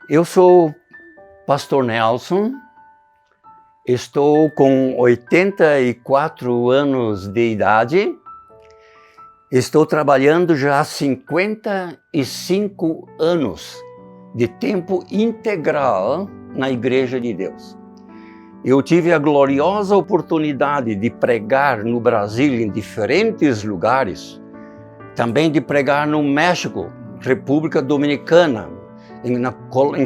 Eu sou Pastor Nelson, estou com 84 anos de idade, estou trabalhando já há 55 anos de tempo integral na Igreja de Deus. Eu tive a gloriosa oportunidade de pregar no Brasil em diferentes lugares, também de pregar no México, República Dominicana, em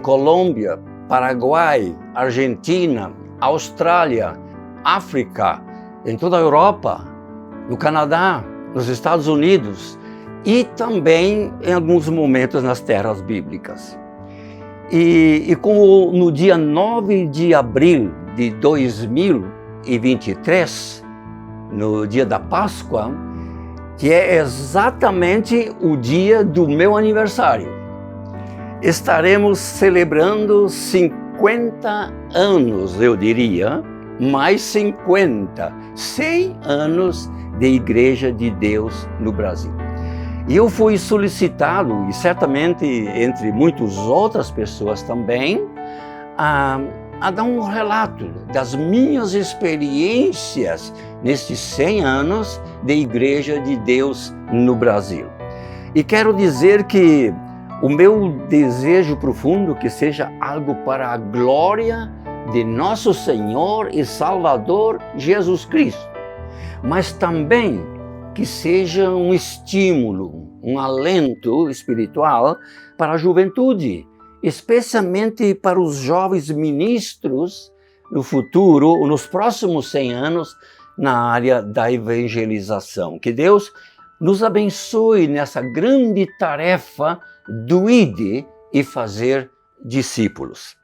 Colômbia, Paraguai, Argentina, Austrália, África, em toda a Europa, no Canadá, nos Estados Unidos e também em alguns momentos nas terras bíblicas. E como no dia 9 de abril de 2023, no dia da Páscoa, que é exatamente o dia do meu aniversário, estaremos celebrando 50 anos, eu diria, mais 50, 100 anos de Igreja de Deus no Brasil. E eu fui solicitado, e certamente entre muitas outras pessoas também, a dar um relato das minhas experiências nestes 100 anos de Igreja de Deus no Brasil. E quero dizer que o meu desejo profundo que seja algo para a glória de nosso Senhor e Salvador Jesus Cristo, mas também que seja um estímulo, um alento espiritual para a juventude, especialmente para os jovens ministros no futuro, nos próximos 100 anos, na área da evangelização. Que Deus nos abençoe nessa grande tarefa do ide e fazer discípulos.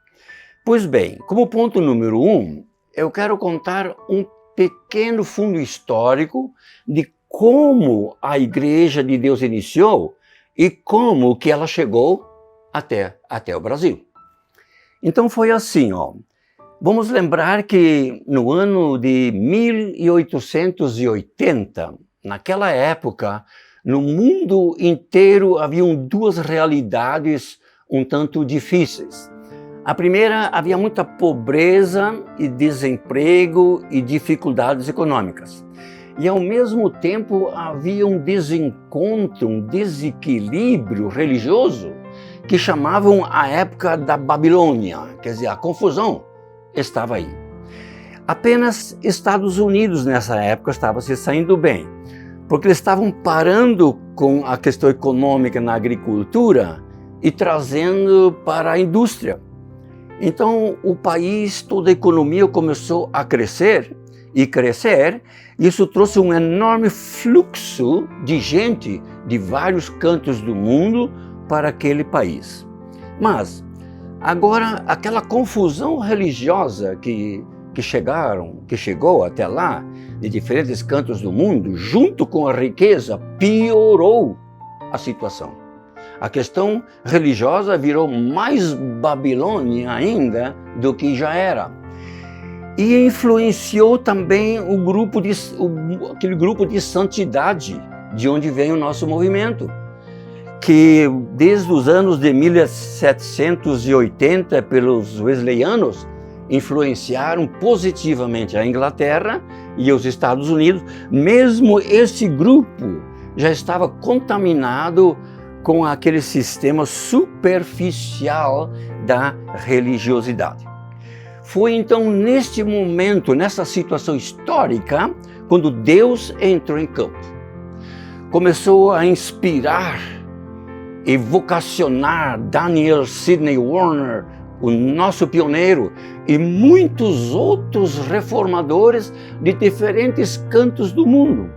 Pois bem, como ponto número 1, eu quero contar um pequeno fundo histórico de como a Igreja de Deus iniciou e como que ela chegou até o Brasil. Então foi assim, Vamos lembrar que no ano de 1880, naquela época, no mundo inteiro haviam duas realidades um tanto difíceis. A primeira, havia muita pobreza e desemprego e dificuldades econômicas. E ao mesmo tempo havia um desencontro, um desequilíbrio religioso que chamavam a época da Babilônia, quer dizer, a confusão estava aí. Apenas Estados Unidos nessa época estava se saindo bem, porque eles estavam parando com a questão econômica na agricultura e trazendo para a indústria. Então o país, toda a economia começou a crescer e crescer. Isso trouxe um enorme fluxo de gente de vários cantos do mundo para aquele país. Mas agora aquela confusão religiosa que chegou até lá, de diferentes cantos do mundo, junto com a riqueza, piorou a situação. A questão religiosa virou mais Babilônia ainda do que já era. E influenciou também aquele grupo de santidade, de onde vem o nosso movimento, que desde os anos de 1780, pelos wesleyanos, influenciaram positivamente a Inglaterra e os Estados Unidos. Mesmo esse grupo já estava contaminado com aquele sistema superficial da religiosidade. Foi então neste momento, nessa situação histórica, quando Deus entrou em campo. Começou a inspirar e vocacionar Daniel Sidney Warner, o nosso pioneiro, e muitos outros reformadores de diferentes cantos do mundo.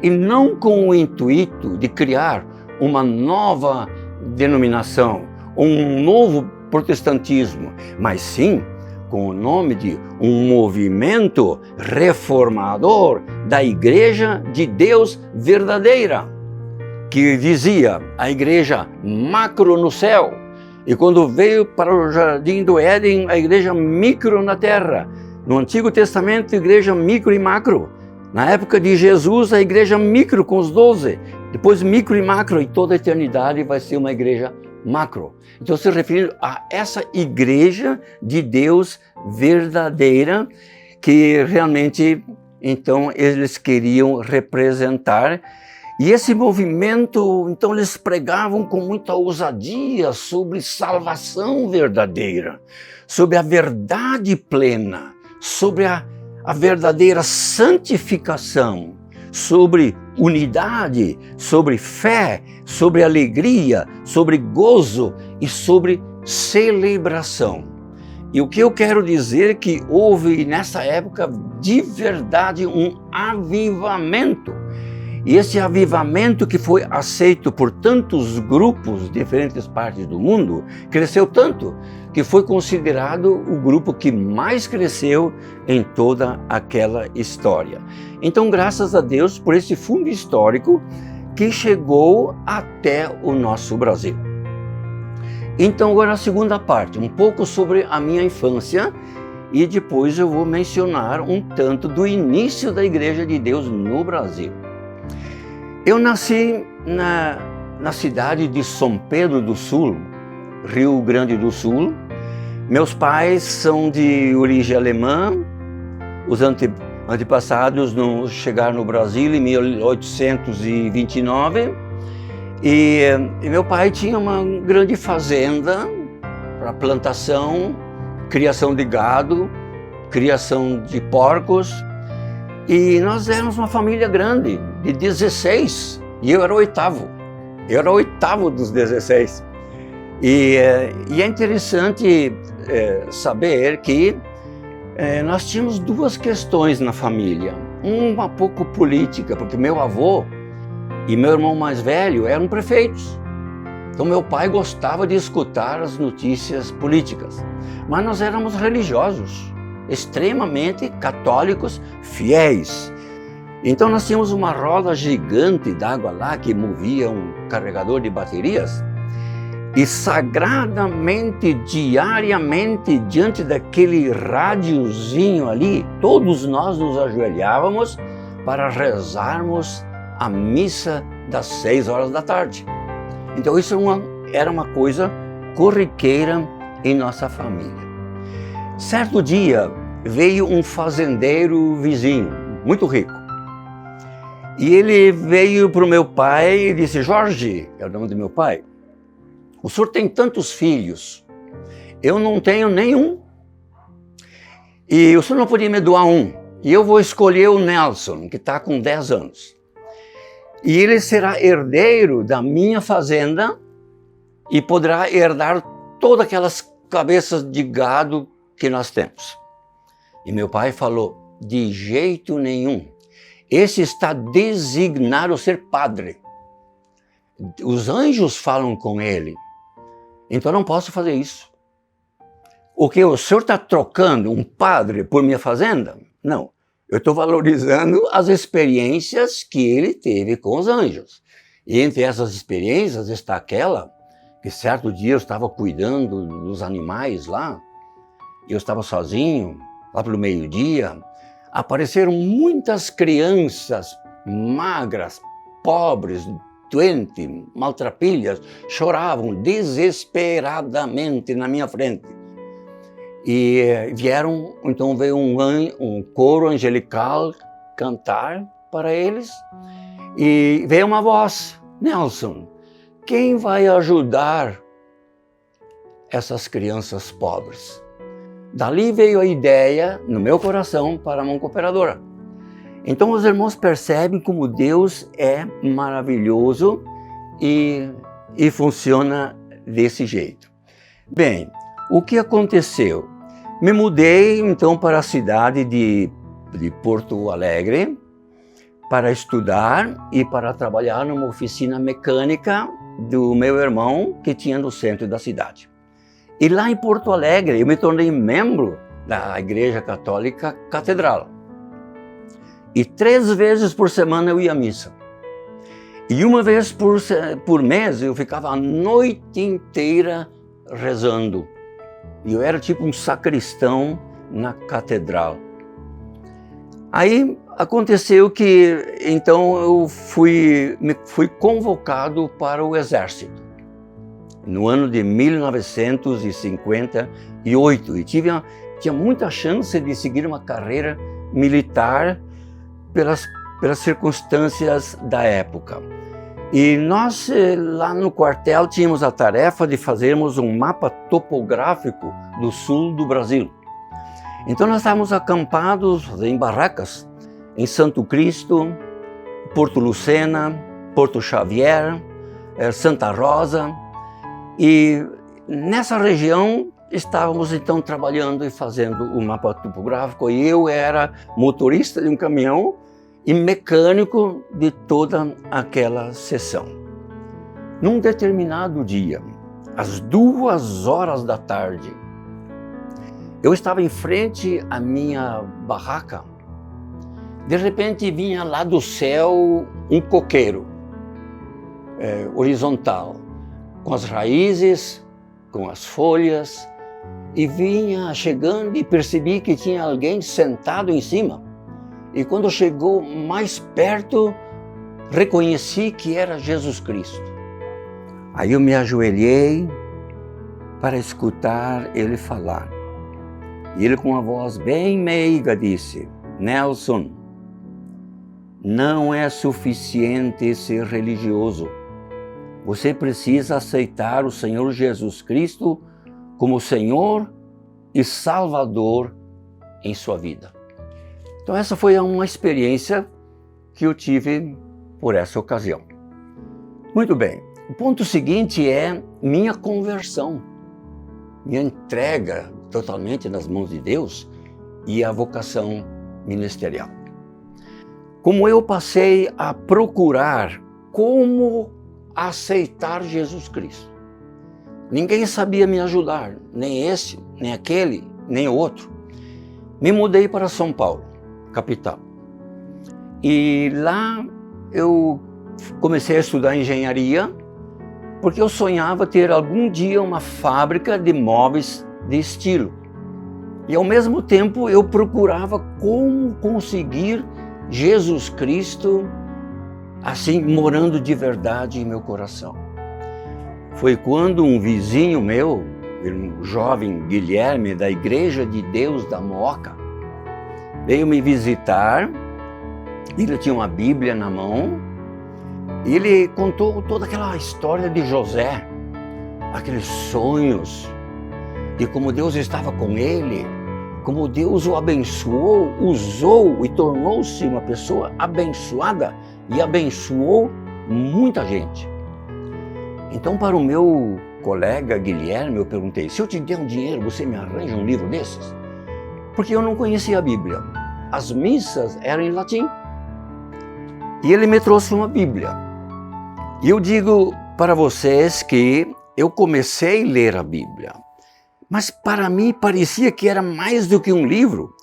E não com o intuito de criar uma nova denominação, um novo protestantismo, mas sim com o nome de um movimento reformador da Igreja de Deus verdadeira, que dizia a igreja macro no céu, e quando veio para o Jardim do Éden, a igreja micro na terra. No Antigo Testamento, igreja micro e macro. Na época de Jesus, a igreja micro com os 12. Depois micro e macro, e toda a eternidade vai ser uma igreja macro. Então, se referindo a essa igreja de Deus verdadeira que realmente, então, eles queriam representar. E esse movimento, então, eles pregavam com muita ousadia sobre salvação verdadeira, sobre a verdade plena, sobre a verdadeira santificação, sobre unidade, sobre fé, sobre alegria, sobre gozo e sobre celebração. E o que eu quero dizer é que houve nessa época de verdade um avivamento. E esse avivamento que foi aceito por tantos grupos de diferentes partes do mundo, cresceu tanto que foi considerado o grupo que mais cresceu em toda aquela história. Então, graças a Deus por esse fundo histórico que chegou até o nosso Brasil. Então, agora a segunda parte, um pouco sobre a minha infância, e depois eu vou mencionar um tanto do início da Igreja de Deus no Brasil. Eu nasci na cidade de São Pedro do Sul, Rio Grande do Sul. Meus pais são de origem alemã. Os antepassados chegaram no Brasil em 1829. E meu pai tinha uma grande fazenda para plantação, criação de gado, criação de porcos. E nós éramos uma família grande, de 16, e eu era o oitavo. Eu era o oitavo dos 16. E é interessante saber que nós tínhamos duas questões na família. Uma pouco política, porque meu avô e meu irmão mais velho eram prefeitos. Então meu pai gostava de escutar as notícias políticas. Mas nós éramos religiosos, extremamente católicos, fiéis. Então nós tínhamos uma roda gigante d'água lá que movia um carregador de baterias e sagradamente, diariamente, diante daquele rádiozinho ali, todos nós nos ajoelhávamos para rezarmos a missa das 6 horas da tarde. Então isso era uma coisa corriqueira em nossa família. Certo dia veio um fazendeiro vizinho, muito rico. E ele veio para o meu pai e disse: Jorge, é o nome do meu pai, o senhor tem tantos filhos, eu não tenho nenhum. E o senhor não podia me doar um. E eu vou escolher o Nelson, que está com 10 anos. E ele será herdeiro da minha fazenda e poderá herdar todas aquelas cabeças de gado que nós temos. E meu pai falou: de jeito nenhum. Esse está designado a ser padre. Os anjos falam com ele. Então eu não posso fazer isso. O que o senhor está trocando um padre por minha fazenda? Não. Eu estou valorizando as experiências que ele teve com os anjos. E entre essas experiências está aquela que certo dia eu estava cuidando dos animais lá. Eu estava sozinho, lá pelo meio-dia. Apareceram muitas crianças magras, pobres, doentes, maltrapilhas, choravam desesperadamente na minha frente. E então veio um coro angelical cantar para eles, e veio uma voz: Nelson, quem vai ajudar essas crianças pobres? Dali veio a ideia no meu coração para a mão cooperadora. Então os irmãos percebem como Deus é maravilhoso e funciona desse jeito. Bem, o que aconteceu? Me mudei então para a cidade de Porto Alegre para estudar e para trabalhar numa oficina mecânica do meu irmão que tinha no centro da cidade. E lá em Porto Alegre eu me tornei membro da Igreja Católica Catedral. E 3 vezes por semana eu ia à missa. E uma vez por mês eu ficava a noite inteira rezando. E eu era tipo um sacristão na catedral. Aí aconteceu que então eu fui convocado para o exército. no ano de 1958, e tinha muita chance de seguir uma carreira militar pelas circunstâncias da época. E nós, lá no quartel, tínhamos a tarefa de fazermos um mapa topográfico do sul do Brasil. Então nós estávamos acampados em barracas, em Santo Cristo, Porto Lucena, Porto Xavier, Santa Rosa, e nessa região estávamos então trabalhando e fazendo o mapa topográfico, e eu era motorista de um caminhão e mecânico de toda aquela sessão. Num determinado dia, às 2h da tarde, eu estava em frente à minha barraca. De repente vinha lá do céu um coqueiro horizontal, com as raízes, com as folhas, e vinha chegando e percebi que tinha alguém sentado em cima. E quando chegou mais perto, reconheci que era Jesus Cristo. Aí eu me ajoelhei para escutar ele falar. E ele, com uma voz bem meiga, disse: Nelson, não é suficiente ser religioso. Você precisa aceitar o Senhor Jesus Cristo como Senhor e Salvador em sua vida. Então essa foi uma experiência que eu tive por essa ocasião. Muito bem, o ponto seguinte é minha conversão, minha entrega totalmente nas mãos de Deus e a vocação ministerial. Como eu passei a procurar como aceitar Jesus Cristo. Ninguém sabia me ajudar, nem esse, nem aquele, nem o outro. Me mudei para São Paulo, capital. E lá eu comecei a estudar engenharia, porque eu sonhava ter algum dia uma fábrica de móveis de estilo. E ao mesmo tempo eu procurava como conseguir Jesus Cristo assim morando de verdade em meu coração. Foi quando um vizinho meu, um jovem Guilherme da Igreja de Deus da Mooca, veio me visitar. Ele tinha uma Bíblia na mão e ele contou toda aquela história de José, aqueles sonhos, e como Deus estava com ele, como Deus o abençoou, usou e tornou-se uma pessoa abençoada e abençoou muita gente. Então, para o meu colega Guilherme, eu perguntei: se eu te der um dinheiro, você me arranja um livro desses? Porque eu não conhecia a Bíblia. As missas eram em latim. E ele me trouxe uma Bíblia. E eu digo para vocês que eu comecei a ler a Bíblia, mas para mim parecia que era mais do que um livro.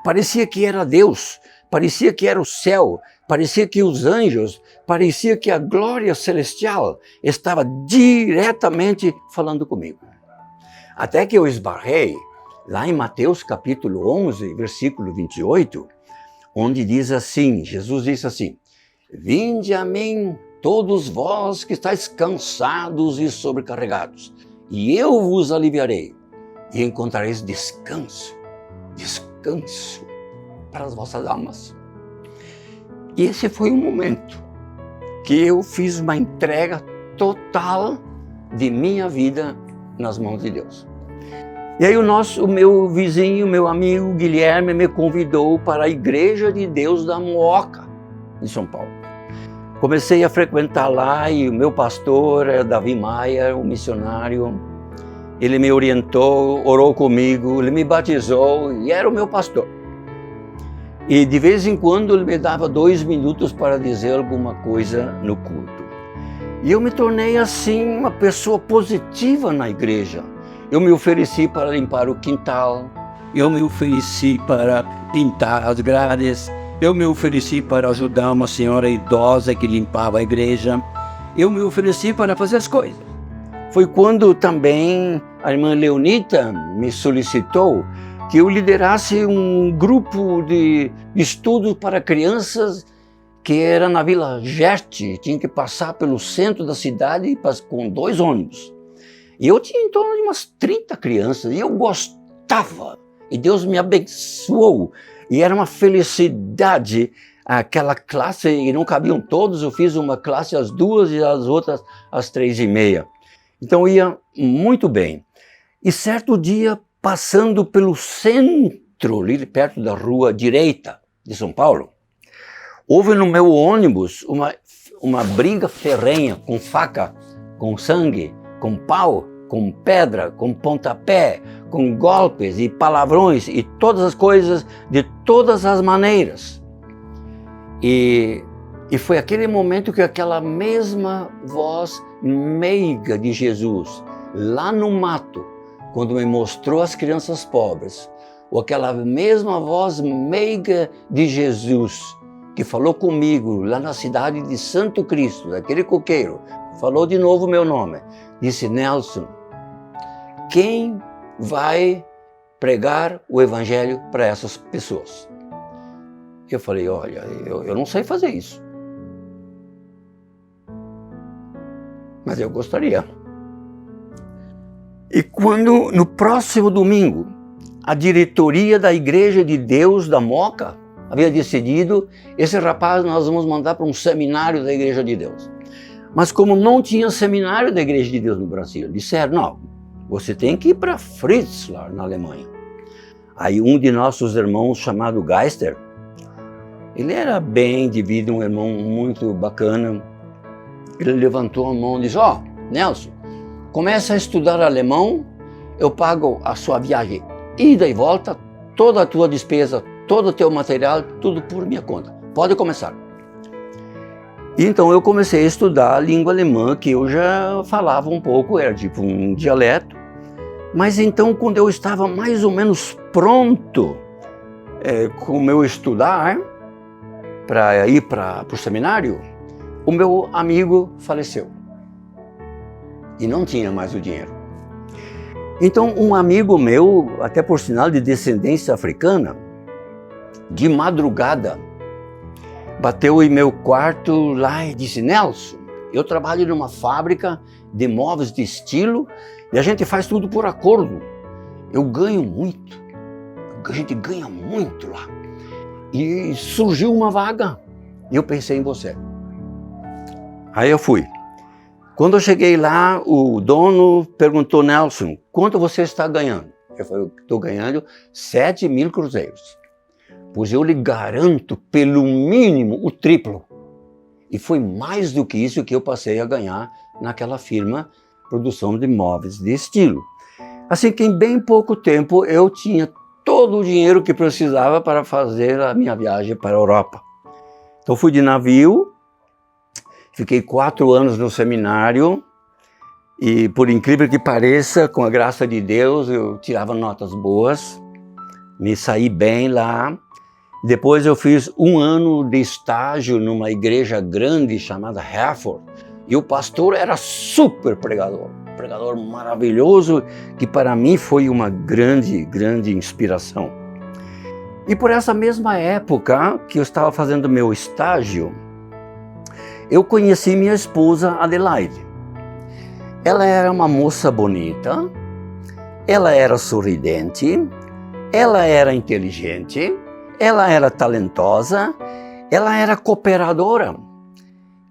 Parecia que era Deus, parecia que era o céu, parecia que os anjos, parecia que a glória celestial estava diretamente falando comigo. Até que eu esbarrei lá em Mateus capítulo 11, versículo 28, onde diz assim, Jesus disse assim: Vinde a mim, todos vós que estáis cansados e sobrecarregados, e eu vos aliviarei, e encontrareis descanso para as vossas almas. E esse foi um momento que eu fiz uma entrega total de minha vida nas mãos de Deus. E aí o meu vizinho, meu amigo Guilherme me convidou para a Igreja de Deus da Mooca, em São Paulo. Comecei a frequentar lá e o meu pastor é Davi Maia, um missionário. Ele me orientou, orou comigo, ele me batizou e era o meu pastor. E de vez em quando ele me dava 2 minutos para dizer alguma coisa no culto. E eu me tornei assim uma pessoa positiva na igreja. Eu me ofereci para limpar o quintal, eu me ofereci para pintar as grades, eu me ofereci para ajudar uma senhora idosa que limpava a igreja, eu me ofereci para fazer as coisas. Foi quando também a irmã Leonita me solicitou que eu liderasse um grupo de estudos para crianças que era na Vila Gerte, tinha que passar pelo centro da cidade com 2 ônibus. E eu tinha em torno de umas 30 crianças, e eu gostava. E Deus me abençoou. E era uma felicidade. Aquela classe, e não cabiam todos, eu fiz uma classe às 2 e as outras às 3:30. Então ia muito bem. E certo dia, passando pelo centro, ali perto da rua direita de São Paulo, houve no meu ônibus uma briga ferrenha, com faca, com sangue, com pau, com pedra, com pontapé, com golpes e palavrões e todas as coisas de todas as maneiras. E foi aquele momento que aquela mesma voz meiga de Jesus, lá no mato, quando me mostrou as crianças pobres, ou aquela mesma voz meiga de Jesus, que falou comigo lá na cidade de Santo Cristo, daquele coqueiro, falou de novo meu nome, disse: Nelson, quem vai pregar o evangelho para essas pessoas? Eu falei: olha, eu não sei fazer isso, mas eu gostaria. E quando, no próximo domingo, a diretoria da Igreja de Deus da Moca havia decidido: esse rapaz nós vamos mandar para um seminário da Igreja de Deus. Mas como não tinha seminário da Igreja de Deus no Brasil, disseram: não, você tem que ir para Fritz, lá na Alemanha. Aí um de nossos irmãos, chamado Geister, ele era bem de vida, um irmão muito bacana. Ele levantou a mão e disse: ó, Nelson, começa a estudar alemão, eu pago a sua viagem ida e volta, toda a tua despesa, todo o teu material, tudo por minha conta. Pode começar. E então eu comecei a estudar a língua alemã, que eu já falava um pouco, era tipo um dialeto. Mas então, quando eu estava mais ou menos pronto com o meu estudar, para ir para o seminário, o meu amigo faleceu. E não tinha mais o dinheiro. Então, um amigo meu, até por sinal de descendência africana, de madrugada, bateu em meu quarto lá e disse: Nelson, eu trabalho numa fábrica de móveis de estilo e a gente faz tudo por acordo. Eu ganho muito, a gente ganha muito lá. E surgiu uma vaga e eu pensei em você. Aí eu fui. Quando eu cheguei lá, o dono perguntou: Nelson, quanto você está ganhando? Eu falei: estou ganhando 7.000 cruzeiros. Pois eu lhe garanto, pelo mínimo, o triplo. E foi mais do que isso que eu passei a ganhar naquela firma, produção de móveis de estilo. Assim que em bem pouco tempo eu tinha todo o dinheiro que precisava para fazer a minha viagem para a Europa. Então fui de navio, fiquei 4 anos no seminário e, por incrível que pareça, com a graça de Deus, eu tirava notas boas, me saí bem lá. Depois eu fiz 1 ano de estágio numa igreja grande chamada Herford, e o pastor era super pregador maravilhoso, que para mim foi uma grande inspiração. E por essa mesma época que eu estava fazendo meu estágio, eu conheci minha esposa Adelaide. Ela era uma moça bonita, ela era sorridente, ela era inteligente, ela era talentosa, ela era cooperadora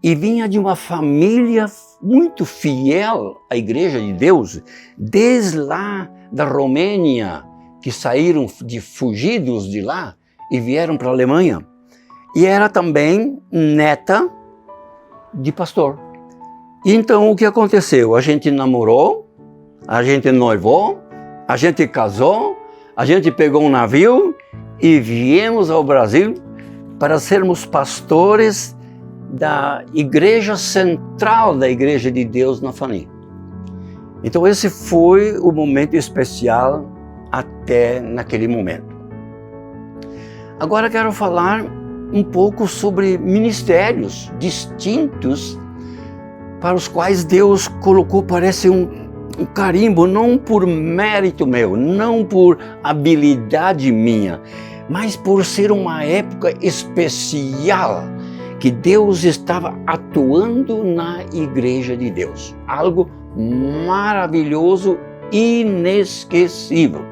e vinha de uma família muito fiel à Igreja de Deus, desde lá da Romênia, que saíram fugidos de lá e vieram para a Alemanha. E era também neta de pastor. Então o que aconteceu? A gente namorou, a gente noivou, a gente casou, a gente pegou um navio e viemos ao Brasil para sermos pastores da igreja central da Igreja de Deus na Fani. Então esse foi o momento especial até naquele momento. Agora quero falar um pouco sobre ministérios distintos para os quais Deus colocou, parece um carimbo, não por mérito meu, não por habilidade minha, mas por ser uma época especial que Deus estava atuando na Igreja de Deus. Algo maravilhoso, inesquecível.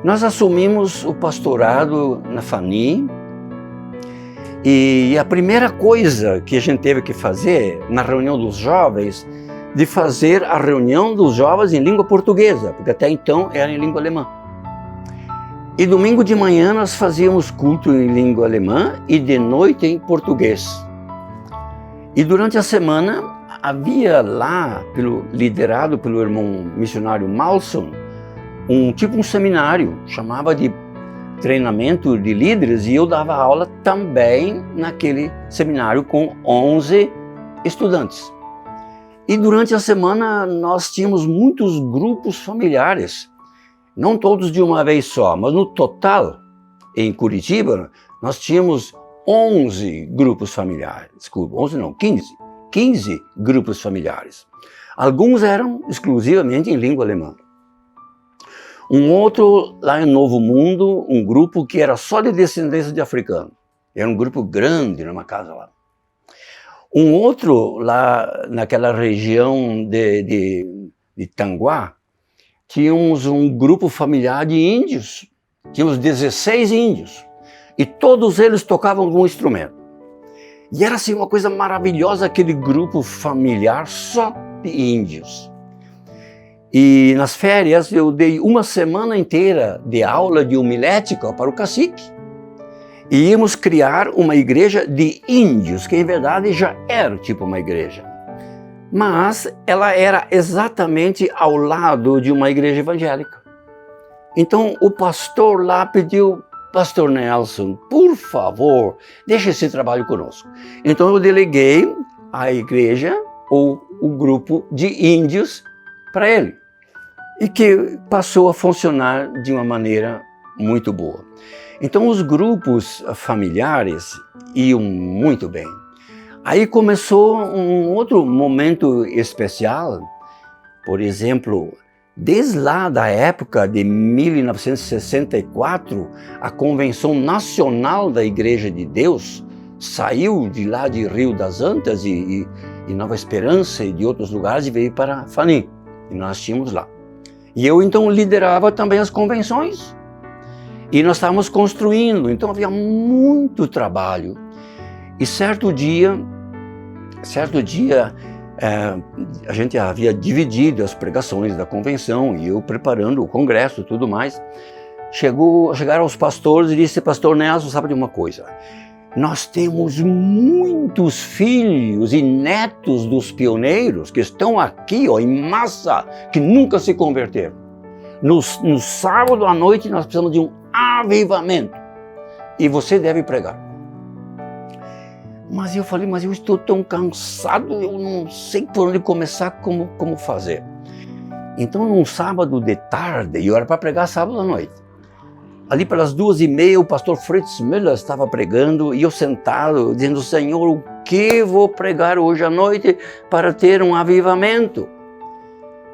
Nós assumimos o pastorado na FANI e a primeira coisa que a gente teve que fazer na reunião dos jovens, de fazer a reunião dos jovens em língua portuguesa, porque até então era em língua alemã. E domingo de manhã nós fazíamos culto em língua alemã e de noite em português. E durante a semana havia lá, liderado pelo irmão missionário Malson, um seminário, chamava de treinamento de líderes, e eu dava aula também naquele seminário com 11 estudantes. E durante a semana nós tínhamos muitos grupos familiares, não todos de uma vez só, mas no total, em Curitiba, nós tínhamos 11 grupos familiares, desculpa, 11 não, 15 grupos familiares. Alguns eram exclusivamente em língua alemã. Um outro lá em Novo Mundo, um grupo que era só de descendência de africano. Era um grupo grande numa casa lá. Um outro lá naquela região de Tanguá, tínhamos um grupo familiar de índios. Tínhamos 16 índios. E todos eles tocavam algum instrumento. E era assim uma coisa maravilhosa, aquele grupo familiar só de índios. E nas férias eu dei uma semana inteira de aula de homilética para o cacique. E íamos criar uma igreja de índios, que em verdade já era tipo uma igreja. Mas ela era exatamente ao lado de uma igreja evangélica. Então o pastor lá pediu: Pastor Nelson, por favor, deixe esse trabalho conosco. Então eu deleguei a igreja, ou o grupo de índios, para ele. E que passou a funcionar de uma maneira muito boa. Então os grupos familiares iam muito bem. Aí começou um outro momento especial. Por exemplo, desde lá da época de 1964, a Convenção Nacional da Igreja de Deus saiu de lá de Rio das Antas e Nova Esperança e de outros lugares e veio para FANI. E nós tínhamos lá. E eu então liderava também as convenções. E nós estávamos construindo, então havia muito trabalho. E certo dia, a gente havia dividido as pregações da convenção e eu preparando o congresso e tudo mais. Chegaram os pastores e disse: Pastor Nelson, sabe de uma coisa? Nós temos muitos filhos e netos dos pioneiros que estão aqui, ó, em massa, que nunca se converteram. No sábado à noite nós precisamos de um avivamento e você deve pregar. Mas eu falei: mas eu estou tão cansado, eu não sei por onde começar, como fazer. Então, num sábado de tarde, eu era para pregar sábado à noite. Ali pelas 2h30, o pastor Fritz Müller estava pregando e eu sentado, dizendo: Senhor, o que vou pregar hoje à noite para ter um avivamento?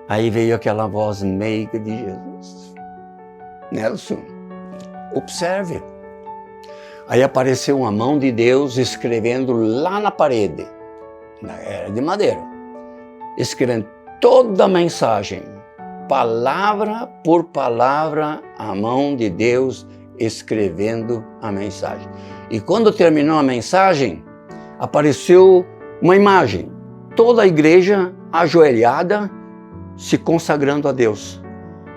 Aí veio aquela voz meiga de Jesus: Nelson, observe. Aí apareceu uma mão de Deus escrevendo lá na parede, era de madeira, escrevendo toda a mensagem, palavra por palavra, a mão de Deus escrevendo a mensagem. E quando terminou a mensagem, apareceu uma imagem, toda a igreja ajoelhada, se consagrando a Deus.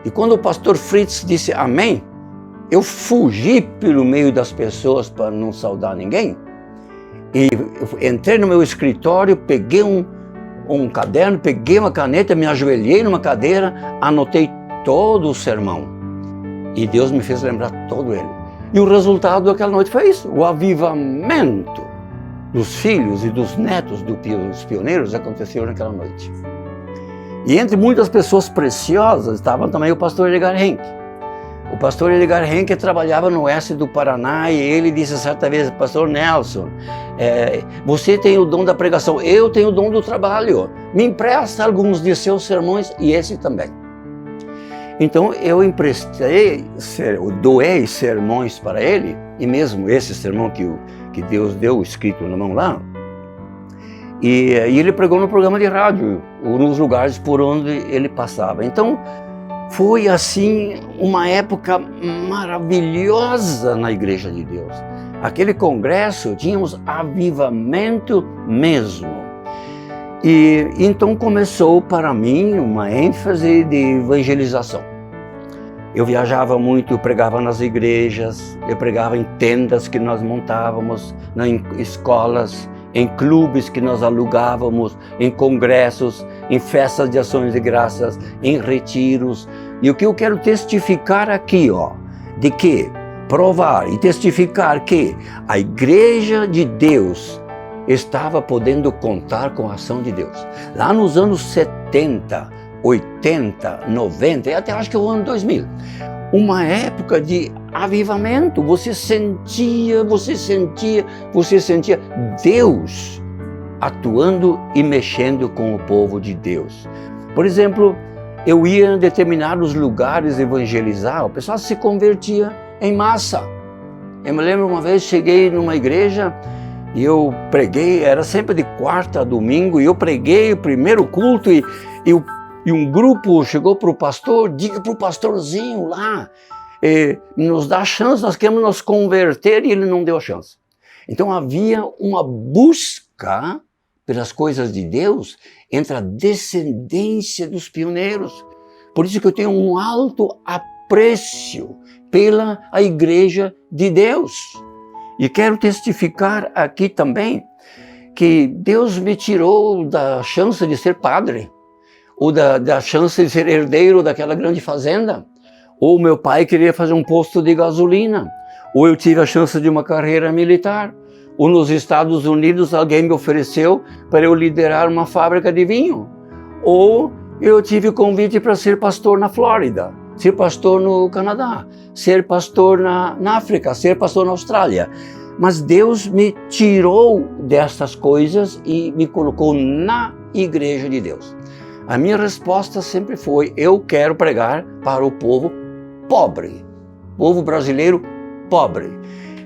E quando o pastor Fritz disse amém, eu fugi pelo meio das pessoas para não saudar ninguém. E eu entrei no meu escritório, peguei um caderno, peguei uma caneta, me ajoelhei numa cadeira, anotei todo o sermão. E Deus me fez lembrar todo ele. E o resultado daquela noite foi isso: o avivamento dos filhos e dos netos dos pioneiros aconteceu naquela noite. E entre muitas pessoas preciosas estava também o pastor Edgar Henke. O pastor Edgar Henke trabalhava no oeste do Paraná e ele disse certa vez: Pastor Nelson, você tem o dom da pregação, eu tenho o dom do trabalho, me empresta alguns de seus sermões e esse também. Então eu doei sermões para ele, e mesmo esse sermão que Deus deu escrito na mão lá, E ele pregou no programa de rádio, nos lugares por onde ele passava. Então, foi assim uma época maravilhosa na Igreja de Deus. Aquele congresso, tínhamos avivamento mesmo. E então começou para mim uma ênfase de evangelização. Eu viajava muito, eu pregava nas igrejas, eu pregava em tendas que nós montávamos, em escolas, em clubes que nós alugávamos, em congressos, em festas de ações de graças, em retiros. E o que eu quero testificar aqui, de que provar e testificar que a Igreja de Deus estava podendo contar com a ação de Deus. Lá nos anos 70, 80, 90 e até acho que o ano 2000. Uma época de avivamento. Você sentia Deus atuando e mexendo com o povo de Deus. Por exemplo, eu ia em determinados lugares evangelizar, o pessoal se convertia em massa. Eu me lembro uma vez, cheguei numa igreja e eu preguei, era sempre de quarta a domingo, e eu preguei o primeiro culto e um grupo chegou para o pastor, diga para o pastorzinho lá, nos dá a chance, nós queremos nos converter, e ele não deu a chance. Então havia uma busca pelas coisas de Deus entre a descendência dos pioneiros. Por isso que eu tenho um alto apreço pela a Igreja de Deus. E quero testificar aqui também que Deus me tirou da chance de ser padre, ou da chance de ser herdeiro daquela grande fazenda, ou meu pai queria fazer um posto de gasolina, ou eu tive a chance de uma carreira militar, ou nos Estados Unidos alguém me ofereceu para eu liderar uma fábrica de vinho, ou eu tive convite para ser pastor na Flórida, ser pastor no Canadá, ser pastor na África, ser pastor na Austrália. Mas Deus me tirou dessas coisas e me colocou na Igreja de Deus. A minha resposta sempre foi: eu quero pregar para o povo pobre, povo brasileiro pobre.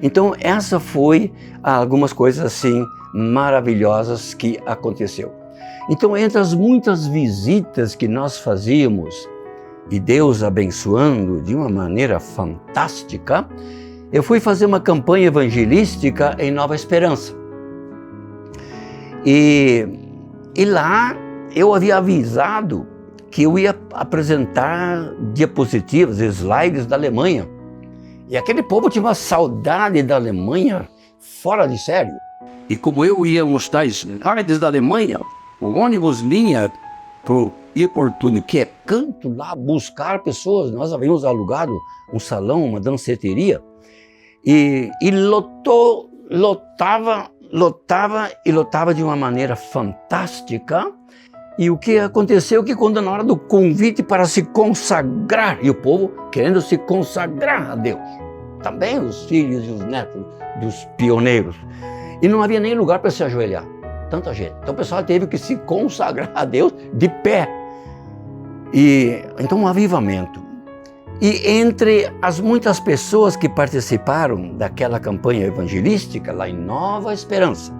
Então essa foi algumas coisas assim maravilhosas que aconteceu. Então, entre as muitas visitas que nós fazíamos, e Deus abençoando de uma maneira fantástica, eu fui fazer uma campanha evangelística em Nova Esperança. E lá eu havia avisado que eu ia apresentar diapositivas, slides da Alemanha. E aquele povo tinha uma saudade da Alemanha fora de sério. E como eu ia mostrar slides da Alemanha, o ônibus vinha ir por tudo que é canto lá buscar pessoas. Nós havíamos alugado um salão, uma danceteria, e lotava de uma maneira fantástica. E o que aconteceu que quando na hora do convite para se consagrar, e o povo querendo se consagrar a Deus, também os filhos e os netos dos pioneiros, e não havia nem lugar para se ajoelhar, tanta gente. Então o pessoal teve que se consagrar a Deus de pé. E então um avivamento. E entre as muitas pessoas que participaram daquela campanha evangelística lá em Nova Esperança,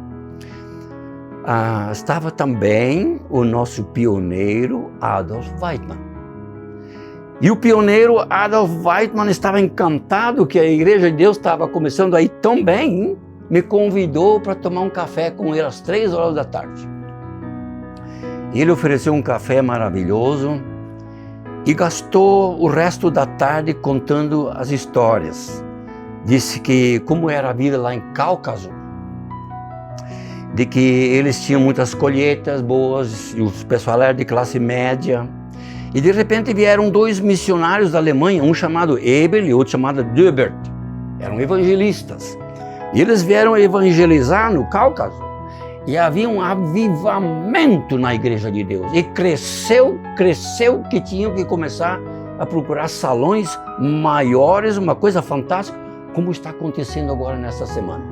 estava também o nosso pioneiro Adolf Weidmann. E o pioneiro Adolf Weidmann estava encantado que a Igreja de Deus estava começando aí tão bem, me convidou para tomar um café com ele às 3 horas da tarde. Ele ofereceu um café maravilhoso e gastou o resto da tarde contando as histórias. Disse que como era a vida lá em Cáucaso, de que eles tinham muitas colheitas boas, e o pessoal era de classe média. E de repente vieram 2 missionários da Alemanha, um chamado Ebel e outro chamado Döbert. Eram evangelistas. E eles vieram evangelizar no Cáucaso. E havia um avivamento na Igreja de Deus. E cresceu que tinham que começar a procurar salões maiores, uma coisa fantástica, como está acontecendo agora nessa semana.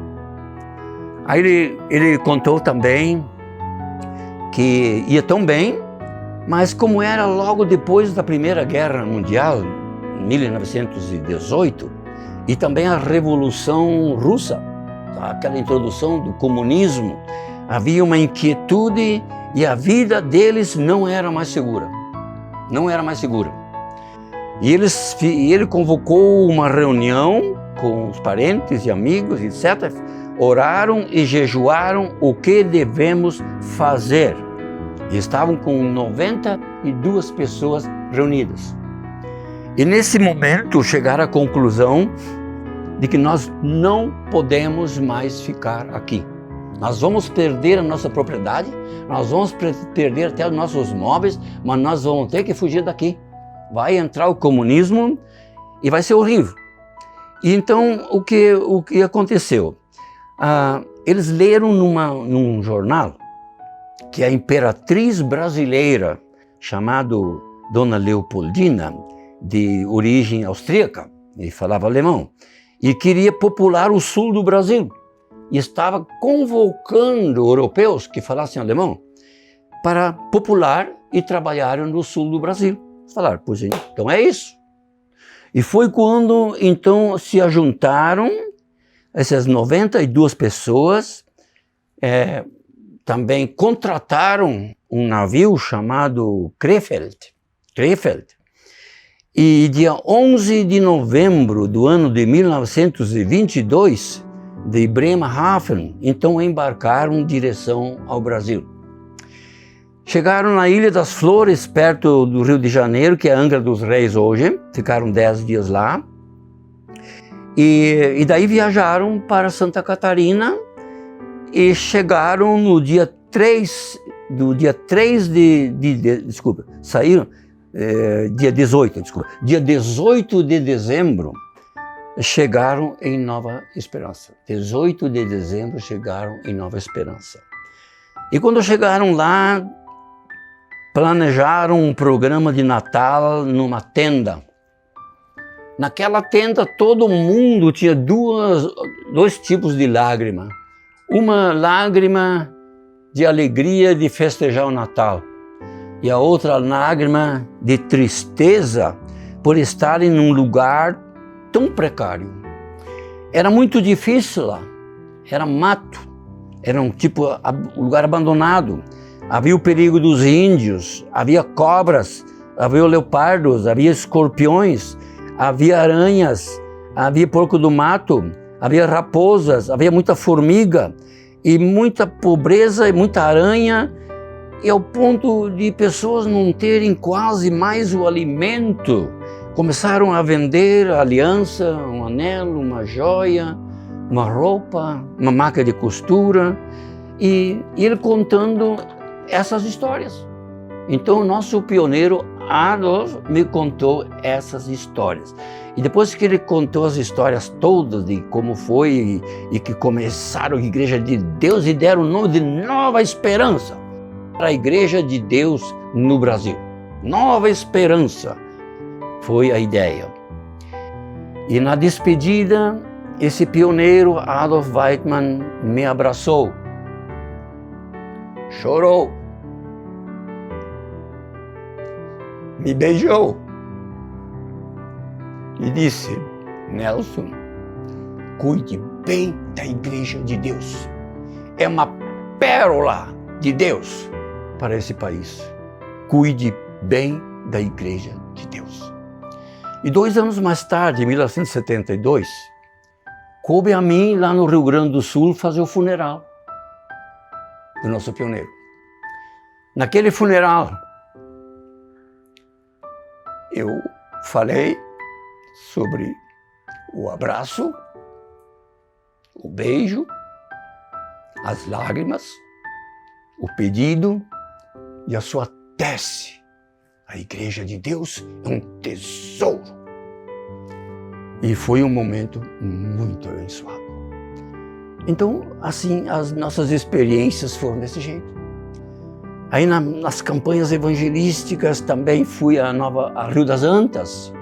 Aí ele contou também que ia tão bem, mas como era logo depois da Primeira Guerra Mundial, em 1918, e também a Revolução Russa, aquela introdução do comunismo, havia uma inquietude e a vida deles não era mais segura. Não era mais segura. E ele convocou uma reunião com os parentes e amigos, etc. Oraram e jejuaram o que devemos fazer. E estavam com 92 pessoas reunidas. E nesse momento chegaram à conclusão de que nós não podemos mais ficar aqui. Nós vamos perder a nossa propriedade, nós vamos perder até os nossos móveis, mas nós vamos ter que fugir daqui. Vai entrar o comunismo e vai ser horrível. E então, o que aconteceu? Eles leram num jornal que a imperatriz brasileira, chamada Dona Leopoldina, de origem austríaca, e falava alemão, e queria popular o sul do Brasil. E estava convocando europeus que falassem alemão para popular e trabalhar no sul do Brasil. Falaram, pois então é isso. E foi quando então se ajuntaram essas 92 pessoas, também contrataram um navio chamado Krefeld. E dia 11 de novembro do ano de 1922, de Bremerhaven, então embarcaram em direção ao Brasil. Chegaram na Ilha das Flores, perto do Rio de Janeiro, que é a Angra dos Reis hoje, ficaram 10 dias lá. E daí viajaram para Santa Catarina e chegaram no dia 3, saíram dia 18 de dezembro, chegaram em Nova Esperança. 18 de dezembro chegaram em Nova Esperança. E quando chegaram lá, planejaram um programa de Natal numa tenda. Naquela tenda todo mundo tinha dois tipos de lágrima. Uma lágrima de alegria de festejar o Natal e a outra lágrima de tristeza por estarem num lugar tão precário. Era muito difícil lá, era mato, era um lugar abandonado. Havia o perigo dos índios, havia cobras, havia leopardos, havia escorpiões, havia aranhas, havia porco do mato, havia raposas, havia muita formiga e muita pobreza e muita aranha, e ao ponto de pessoas não terem quase mais o alimento. Começaram a vender aliança, um anel, uma joia, uma roupa, uma máquina de costura, e ele contando essas histórias. Então o nosso pioneiro Adolf me contou essas histórias. E depois que ele contou as histórias todas de como foi e que começaram a Igreja de Deus e deram o nome de Nova Esperança para a Igreja de Deus no Brasil. Nova Esperança foi a ideia. E na despedida, esse pioneiro Adolf Weidmann me abraçou, chorou, me beijou e disse: Nelson, cuide bem da Igreja de Deus. É uma pérola de Deus para esse país. Cuide bem da Igreja de Deus. E 2 anos mais tarde, em 1972, coube a mim, lá no Rio Grande do Sul, fazer o funeral do nosso pioneiro. Naquele funeral, eu falei sobre o abraço, o beijo, as lágrimas, o pedido e a sua tese. A Igreja de Deus é um tesouro. E foi um momento muito abençoado. Então, assim, as nossas experiências foram desse jeito. Aí nas campanhas evangelísticas também fui a Rio das Antas.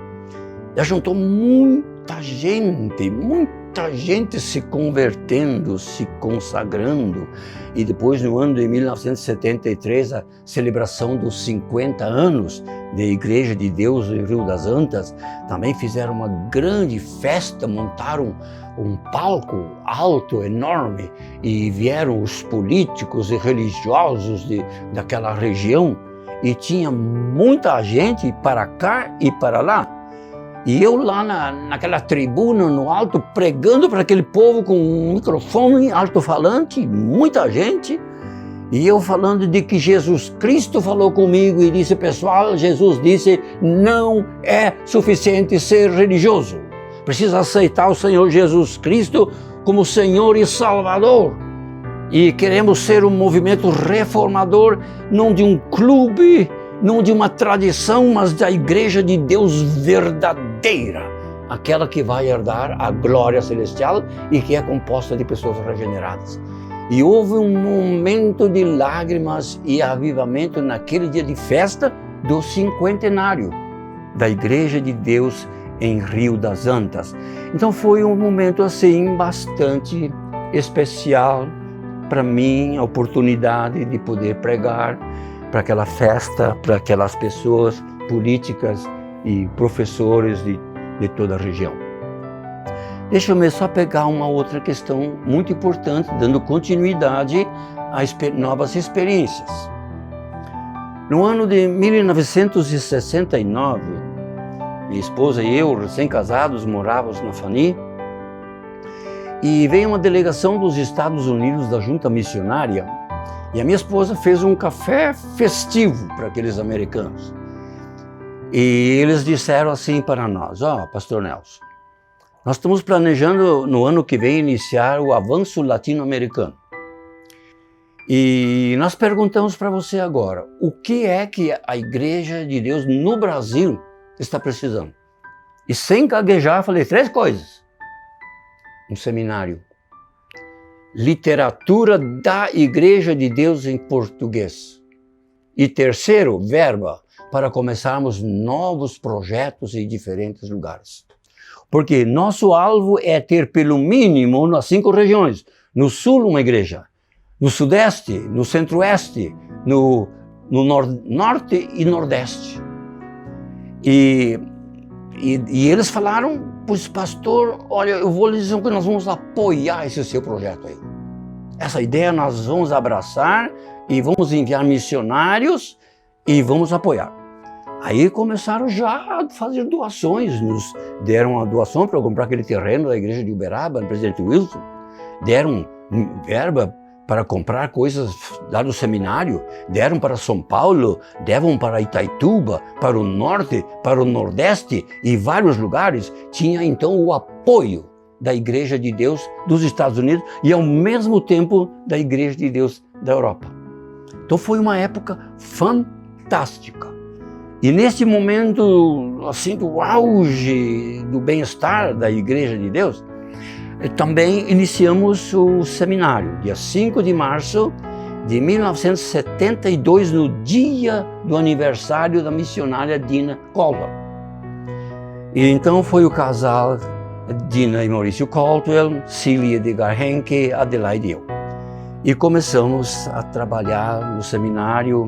Já juntou muita gente, muita muita gente se convertendo, se consagrando. E depois, no ano de 1973, a celebração dos 50 anos da Igreja de Deus em Rio das Antas, também fizeram uma grande festa, montaram um palco alto, enorme, e vieram os políticos e religiosos daquela região, e tinha muita gente para cá e para lá. E eu lá naquela tribuna, no alto, pregando para aquele povo com um microfone alto-falante, muita gente, e eu falando de que Jesus Cristo falou comigo e disse, pessoal, Jesus disse, não é suficiente ser religioso. Precisa aceitar o Senhor Jesus Cristo como Senhor e Salvador. E queremos ser um movimento reformador, não de um clube, não de uma tradição, mas da Igreja de Deus verdadeira, aquela que vai herdar a glória celestial e que é composta de pessoas regeneradas. E houve um momento de lágrimas e avivamento naquele dia de festa do cinquentenário da Igreja de Deus em Rio das Antas. Então foi um momento assim bastante especial para mim, a oportunidade de poder pregar para aquela festa, para aquelas pessoas políticas e professores de toda a região. Deixa-me só pegar uma outra questão muito importante, dando continuidade a novas experiências. No ano de 1969, minha esposa e eu, recém-casados, morávamos na Fani, e veio uma delegação dos Estados Unidos da Junta Missionária, e a minha esposa fez um café festivo para aqueles americanos. E eles disseram assim para nós, Pastor Nelson, nós estamos planejando no ano que vem iniciar o avanço latino-americano. E nós perguntamos para você agora, o que é que a Igreja de Deus no Brasil está precisando? E sem gaguejar, falei 3 coisas. Um seminário. Literatura da Igreja de Deus em português. E terceiro, verba, para começarmos novos projetos em diferentes lugares. Porque nosso alvo é ter pelo mínimo nas 5 regiões. No sul, uma igreja. No sudeste, no centro-oeste, no norte e nordeste. E eles falaram, pois pastor, olha, eu vou lhe dizer que nós vamos apoiar esse seu projeto aí. Essa ideia nós vamos abraçar e vamos enviar missionários e vamos apoiar. Aí começaram já a fazer doações, nos deram uma doação para comprar aquele terreno da igreja de Uberaba, no Presidente Wilson, deram verba para comprar coisas lá no seminário, deram para São Paulo, deram para Itaituba, para o norte, para o nordeste e vários lugares. Tinha então o apoio da Igreja de Deus dos Estados Unidos e ao mesmo tempo da Igreja de Deus da Europa. Então foi uma época fantástica. E nesse momento assim do auge do bem-estar da Igreja de Deus, também iniciamos o seminário, dia 5 de março de 1972, no dia do aniversário da missionária Dina Caldwell. E então foi o casal Dina e Maurício Caldwell, Cília Edgar Henke, Adelaide e eu. E começamos a trabalhar no seminário.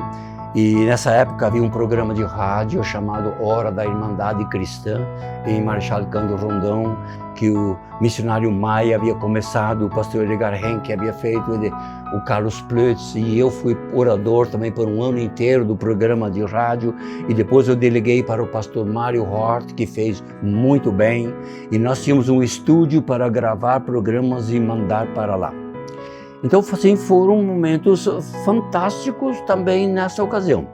E nessa época havia um programa de rádio chamado Hora da Irmandade Cristã, em Marechal Cândido Rondão, que o missionário Maia havia começado, o pastor Edgar Henke havia feito, o Carlos Plötz, e eu fui orador também por um ano inteiro do programa de rádio, e depois eu deleguei para o pastor Mário Hort, que fez muito bem, e nós tínhamos um estúdio para gravar programas e mandar para lá. Então, assim, foram momentos fantásticos também nessa ocasião.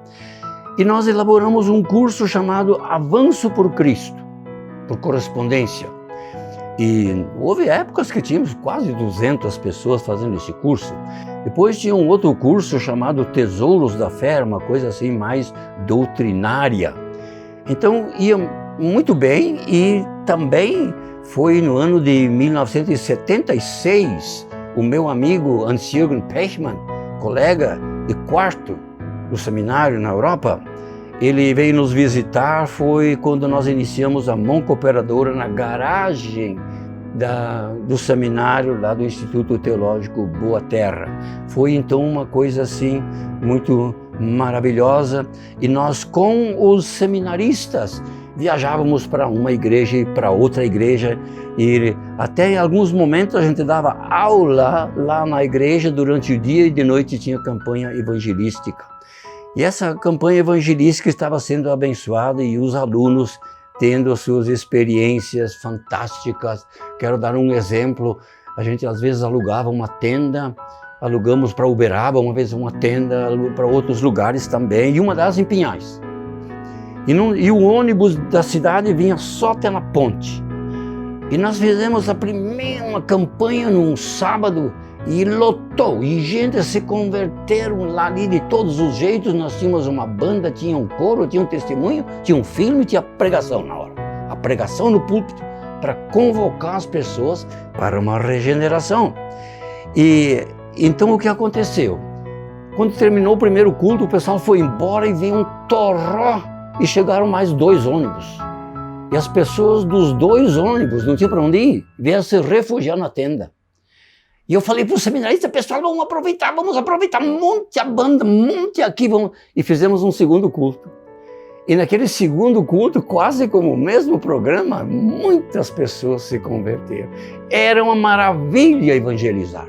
E nós elaboramos um curso chamado Avanço por Cristo, por correspondência. E houve épocas que tínhamos quase 200 pessoas fazendo esse curso. Depois tinha um outro curso chamado Tesouros da Fé, uma coisa assim mais doutrinária. Então, ia muito bem, e também foi no ano de 1976, o meu amigo Hans-Jürgen Pechmann, colega de quarto do seminário na Europa, ele veio nos visitar, foi quando nós iniciamos a mão cooperadora na garagem do seminário lá do Instituto Teológico Boa Terra. Foi então uma coisa assim muito maravilhosa, e nós com os seminaristas viajávamos para uma igreja e para outra igreja, e até em alguns momentos a gente dava aula lá na igreja durante o dia, e de noite tinha campanha evangelística. E essa campanha evangelística estava sendo abençoada, e os alunos tendo as suas experiências fantásticas. Quero dar um exemplo: a gente às vezes alugava uma tenda, alugamos para Uberaba uma vez uma tenda, para outros lugares também, e uma das em Pinhais. E o ônibus da cidade vinha só até na ponte. E nós fizemos a primeira campanha num sábado, e lotou, e gente se converteram lá ali de todos os jeitos. Nós tínhamos uma banda, tinha um coro, tinha um testemunho, tinha um filme, tinha pregação na hora. A pregação no púlpito para convocar as pessoas para uma regeneração. E então o que aconteceu? Quando terminou o primeiro culto, o pessoal foi embora e veio um torró, e chegaram mais 2 ônibus. E as pessoas dos 2 ônibus não tinham para onde ir, vieram se refugiar na tenda. E eu falei para o seminarista: pessoal, vamos aproveitar, monte a banda, monte aqui, vamos. E fizemos um segundo culto. E naquele segundo culto, quase como o mesmo programa, muitas pessoas se converteram. Era uma maravilha evangelizar.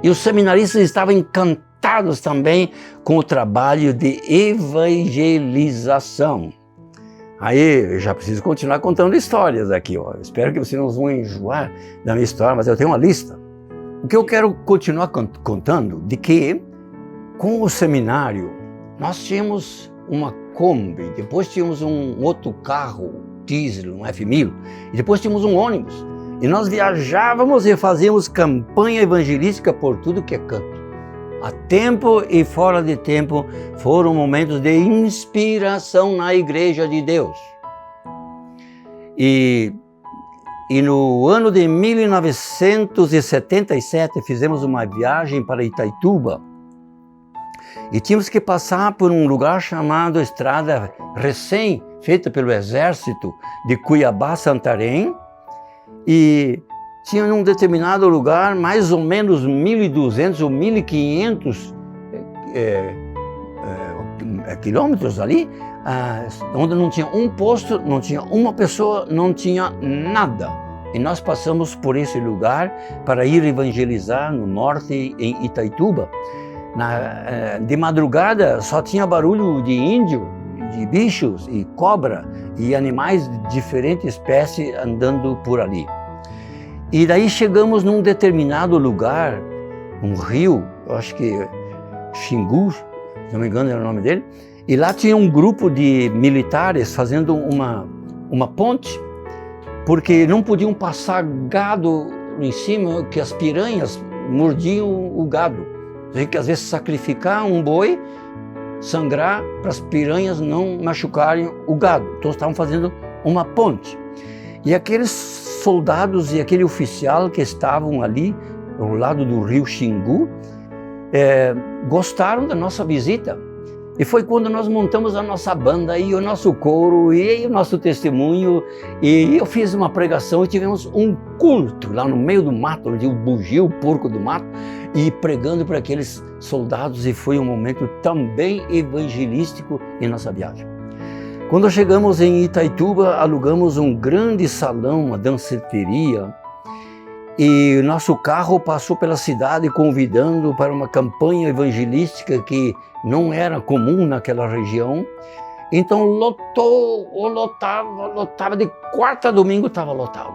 E os seminaristas estavam encantados também com o trabalho de evangelização. Aí, eu já preciso continuar contando histórias aqui, ó. Espero que vocês não vão enjoar da minha história, mas eu tenho uma lista. O que eu quero continuar contando, de que com o seminário nós tínhamos uma Kombi, depois tínhamos um outro carro, diesel, um F1000, e depois tínhamos um ônibus. E nós viajávamos e fazíamos campanha evangelística por tudo que é canto. A tempo e fora de tempo foram momentos de inspiração na Igreja de Deus. E no ano de 1977 fizemos uma viagem para Itaituba, e tínhamos que passar por um lugar chamado Estrada Recém, feita pelo Exército de Cuiabá-Santarém, e tinha num determinado lugar mais ou menos 1.200 ou 1.500 quilômetros ali, onde não tinha um posto, não tinha uma pessoa, não tinha nada. E nós passamos por esse lugar para ir evangelizar no norte, em Itaituba. De madrugada só tinha barulho de índio, de bichos e cobra e animais de diferentes espécies andando por ali. E daí chegamos num determinado lugar, um rio, eu acho que Xingu, se não me engano era o nome dele, e lá tinha um grupo de militares fazendo uma ponte, porque não podiam passar gado em cima, que as piranhas mordiam o gado. Tem que às vezes sacrificar um boi, sangrar para as piranhas não machucarem o gado. Então estavam fazendo uma ponte. E aqueles soldados e aquele oficial que estavam ali ao lado do rio Xingu gostaram da nossa visita. E foi quando nós montamos a nossa banda e o nosso coro e o nosso testemunho, e eu fiz uma pregação e tivemos um culto lá no meio do mato, onde o bugio, o porco do mato, e pregando para aqueles soldados, e foi um momento também evangelístico em nossa viagem. Quando chegamos em Itaituba, alugamos um grande salão, uma danceteria, e o nosso carro passou pela cidade convidando para uma campanha evangelística que não era comum naquela região. Então lotava, de quarta a domingo estava lotado.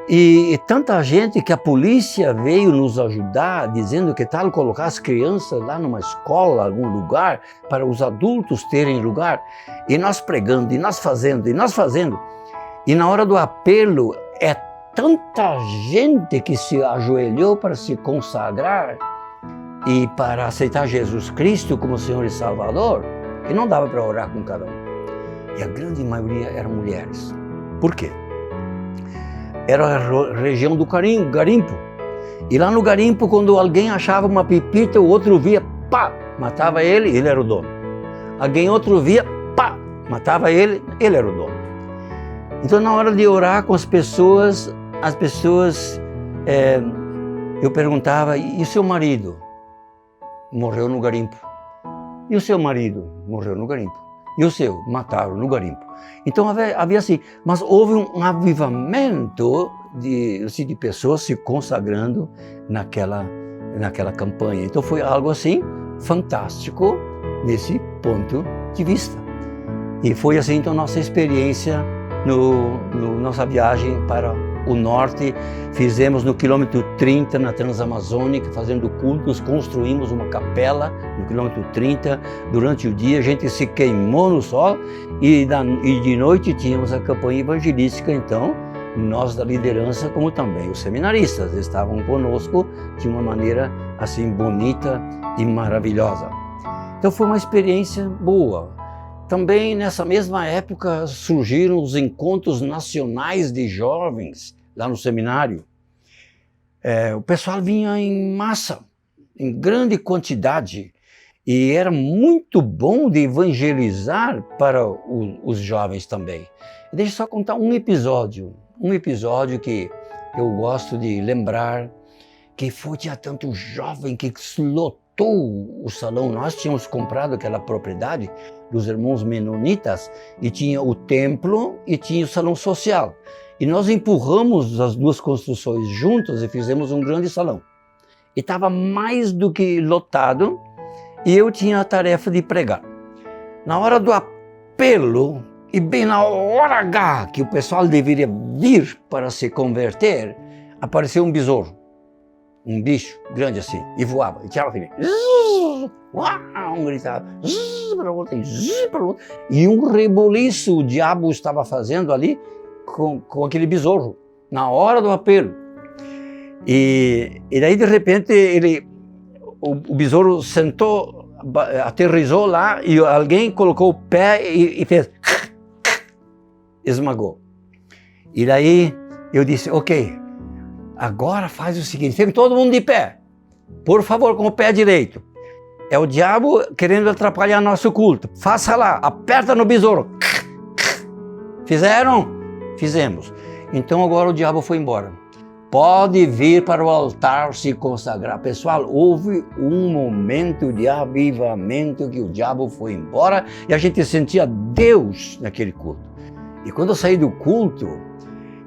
E tanta gente que a polícia veio nos ajudar, dizendo que tal colocar as crianças lá numa escola, algum lugar, para os adultos terem lugar. E nós pregando, e nós fazendo, e nós fazendo. E na hora do apelo, tanta gente que se ajoelhou para se consagrar e para aceitar Jesus Cristo como Senhor e Salvador, que não dava para orar com cada um. E a grande maioria eram mulheres. Por quê? Era a região do garimpo. E lá no garimpo, quando alguém achava uma pepita, o outro via, pá, matava ele, ele era o dono. Alguém outro via, pá, matava ele, ele era o dono. Então, na hora de orar com as pessoas, as pessoas, eu perguntava, e o seu marido? Morreu no garimpo. E o seu marido? Morreu no garimpo. E o seu? Mataram no garimpo. Então havia assim, mas houve um avivamento de pessoas se consagrando naquela campanha. Então foi algo assim fantástico nesse ponto de vista. E foi assim então nossa experiência nossa viagem para o norte. Fizemos no quilômetro 30 na Transamazônica, fazendo cultos, construímos uma capela no quilômetro 30. Durante o dia a gente se queimou no sol e de noite tínhamos a campanha evangelística. Então nós da liderança, como também os seminaristas, estavam conosco de uma maneira assim bonita e maravilhosa. Então foi uma experiência boa. Também nessa mesma época surgiram os encontros nacionais de jovens lá no seminário. O pessoal vinha em massa, em grande quantidade, e era muito bom de evangelizar para os jovens também. Deixa eu só contar um episódio que eu gosto de lembrar, que tinha tanto jovem que lotou o salão. Nós tínhamos comprado aquela propriedade dos irmãos menonitas e tinha o templo e tinha o salão social. E nós empurramos as duas construções juntas e fizemos um grande salão. E estava mais do que lotado e eu tinha a tarefa de pregar. Na hora do apelo e bem na hora H que o pessoal deveria vir para se converter, apareceu um besouro. Um bicho grande assim, e voava, e tirava assim, uau, gritava, para o outro, e um reboliço o diabo estava fazendo ali com aquele besouro, na hora do apelo. E daí de repente o besouro sentou, aterrissou lá, e alguém colocou o pé e fez, esmagou. E daí eu disse, ok, agora faz o seguinte, fica todo mundo de pé, por favor, com o pé direito. É o diabo querendo atrapalhar nosso culto. Faça lá, aperta no besouro. Fizeram? Fizemos. Então agora o diabo foi embora. Pode vir para o altar se consagrar. Pessoal, houve um momento de avivamento que o diabo foi embora e a gente sentia Deus naquele culto. E quando eu saí do culto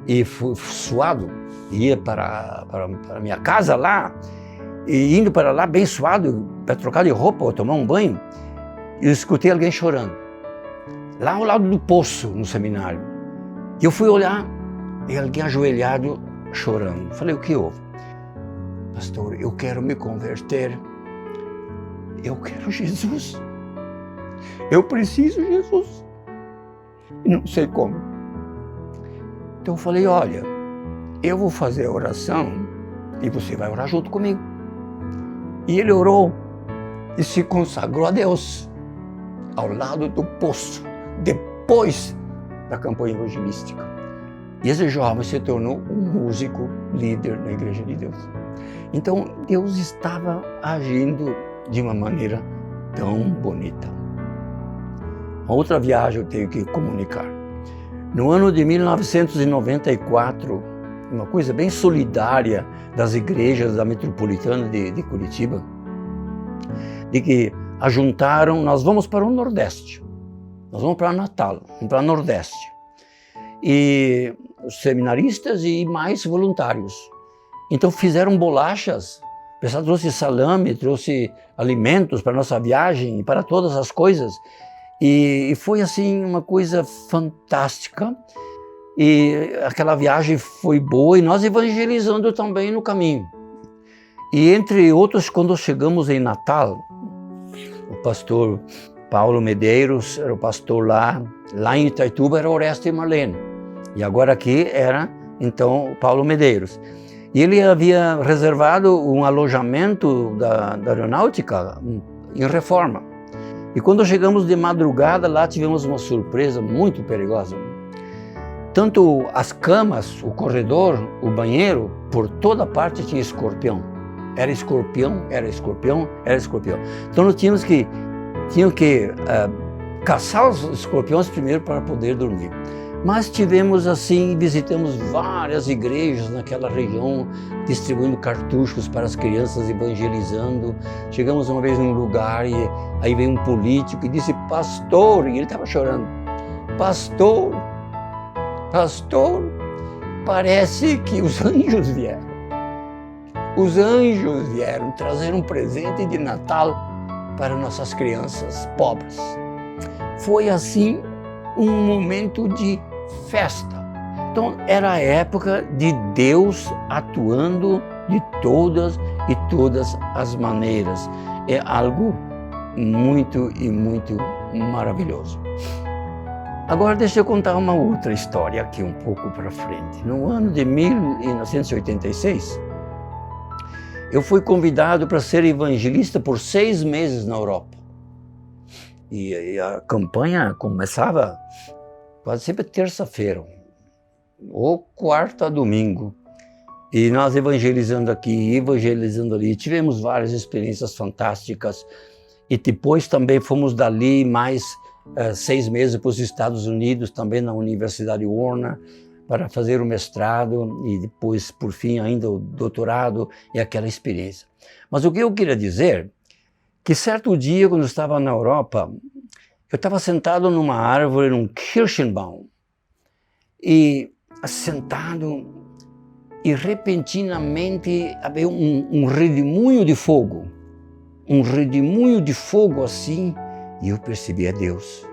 e fui suado, ia para a minha casa lá, e indo para lá bem suado, para trocar de roupa ou tomar um banho, eu escutei alguém chorando, lá ao lado do poço, no seminário. E eu fui olhar, e alguém ajoelhado, chorando. Falei, o que houve? Pastor, eu quero me converter, eu quero Jesus, eu preciso de Jesus, e não sei como. Então eu falei, olha, eu vou fazer a oração e você vai orar junto comigo. E ele orou e se consagrou a Deus ao lado do poço, depois da campanha evangelística. E esse jovem se tornou um músico líder na Igreja de Deus. Então Deus estava agindo de uma maneira tão bonita. Uma outra viagem eu tenho que comunicar. No ano de 1994, uma coisa bem solidária das igrejas da metropolitana de Curitiba, de que ajuntaram, nós vamos para o Nordeste, nós vamos para Natal, vamos para o Nordeste, e os seminaristas e mais voluntários. Então fizeram bolachas, o pessoal trouxe salame, trouxe alimentos para a nossa viagem e para todas as coisas, e foi assim uma coisa fantástica. E aquela viagem foi boa e nós evangelizando também no caminho. E entre outros, quando chegamos em Natal, o pastor Paulo Medeiros era o pastor lá em Itaituba era Orestes e Marlene. E agora aqui era, então, o Paulo Medeiros. E ele havia reservado um alojamento da aeronáutica em Reforma. E quando chegamos de madrugada, lá tivemos uma surpresa muito perigosa. Tanto as camas, o corredor, o banheiro, por toda parte tinha escorpião. Era escorpião, era escorpião, era escorpião. Então nós tínhamos que caçar os escorpiões primeiro para poder dormir. Mas tivemos assim, visitamos várias igrejas naquela região, distribuindo cartuchos para as crianças, evangelizando. Chegamos uma vez num lugar e aí veio um político e disse, pastor, e ele estava chorando, pastor, parece que os anjos vieram. Os anjos vieram trazer um presente de Natal para nossas crianças pobres. Foi assim um momento de festa. Então era a época de Deus atuando de todas as maneiras. É algo muito maravilhoso. Agora deixa eu contar uma outra história aqui um pouco para frente. No ano de 1986, eu fui convidado para ser evangelista por 6 meses na Europa. E a campanha começava quase sempre terça-feira, ou quarta a domingo. E nós evangelizando aqui, evangelizando ali. Tivemos várias experiências fantásticas. E depois também fomos dali mais 6 meses para os Estados Unidos, também na Universidade Warner, para fazer o mestrado e depois, por fim, ainda o doutorado e aquela experiência. Mas o que eu queria dizer, que certo dia, quando eu estava na Europa, eu estava sentado numa árvore, num Kirschenbaum, e sentado, e repentinamente havia um redemoinho de fogo assim, e eu percebi, é Deus.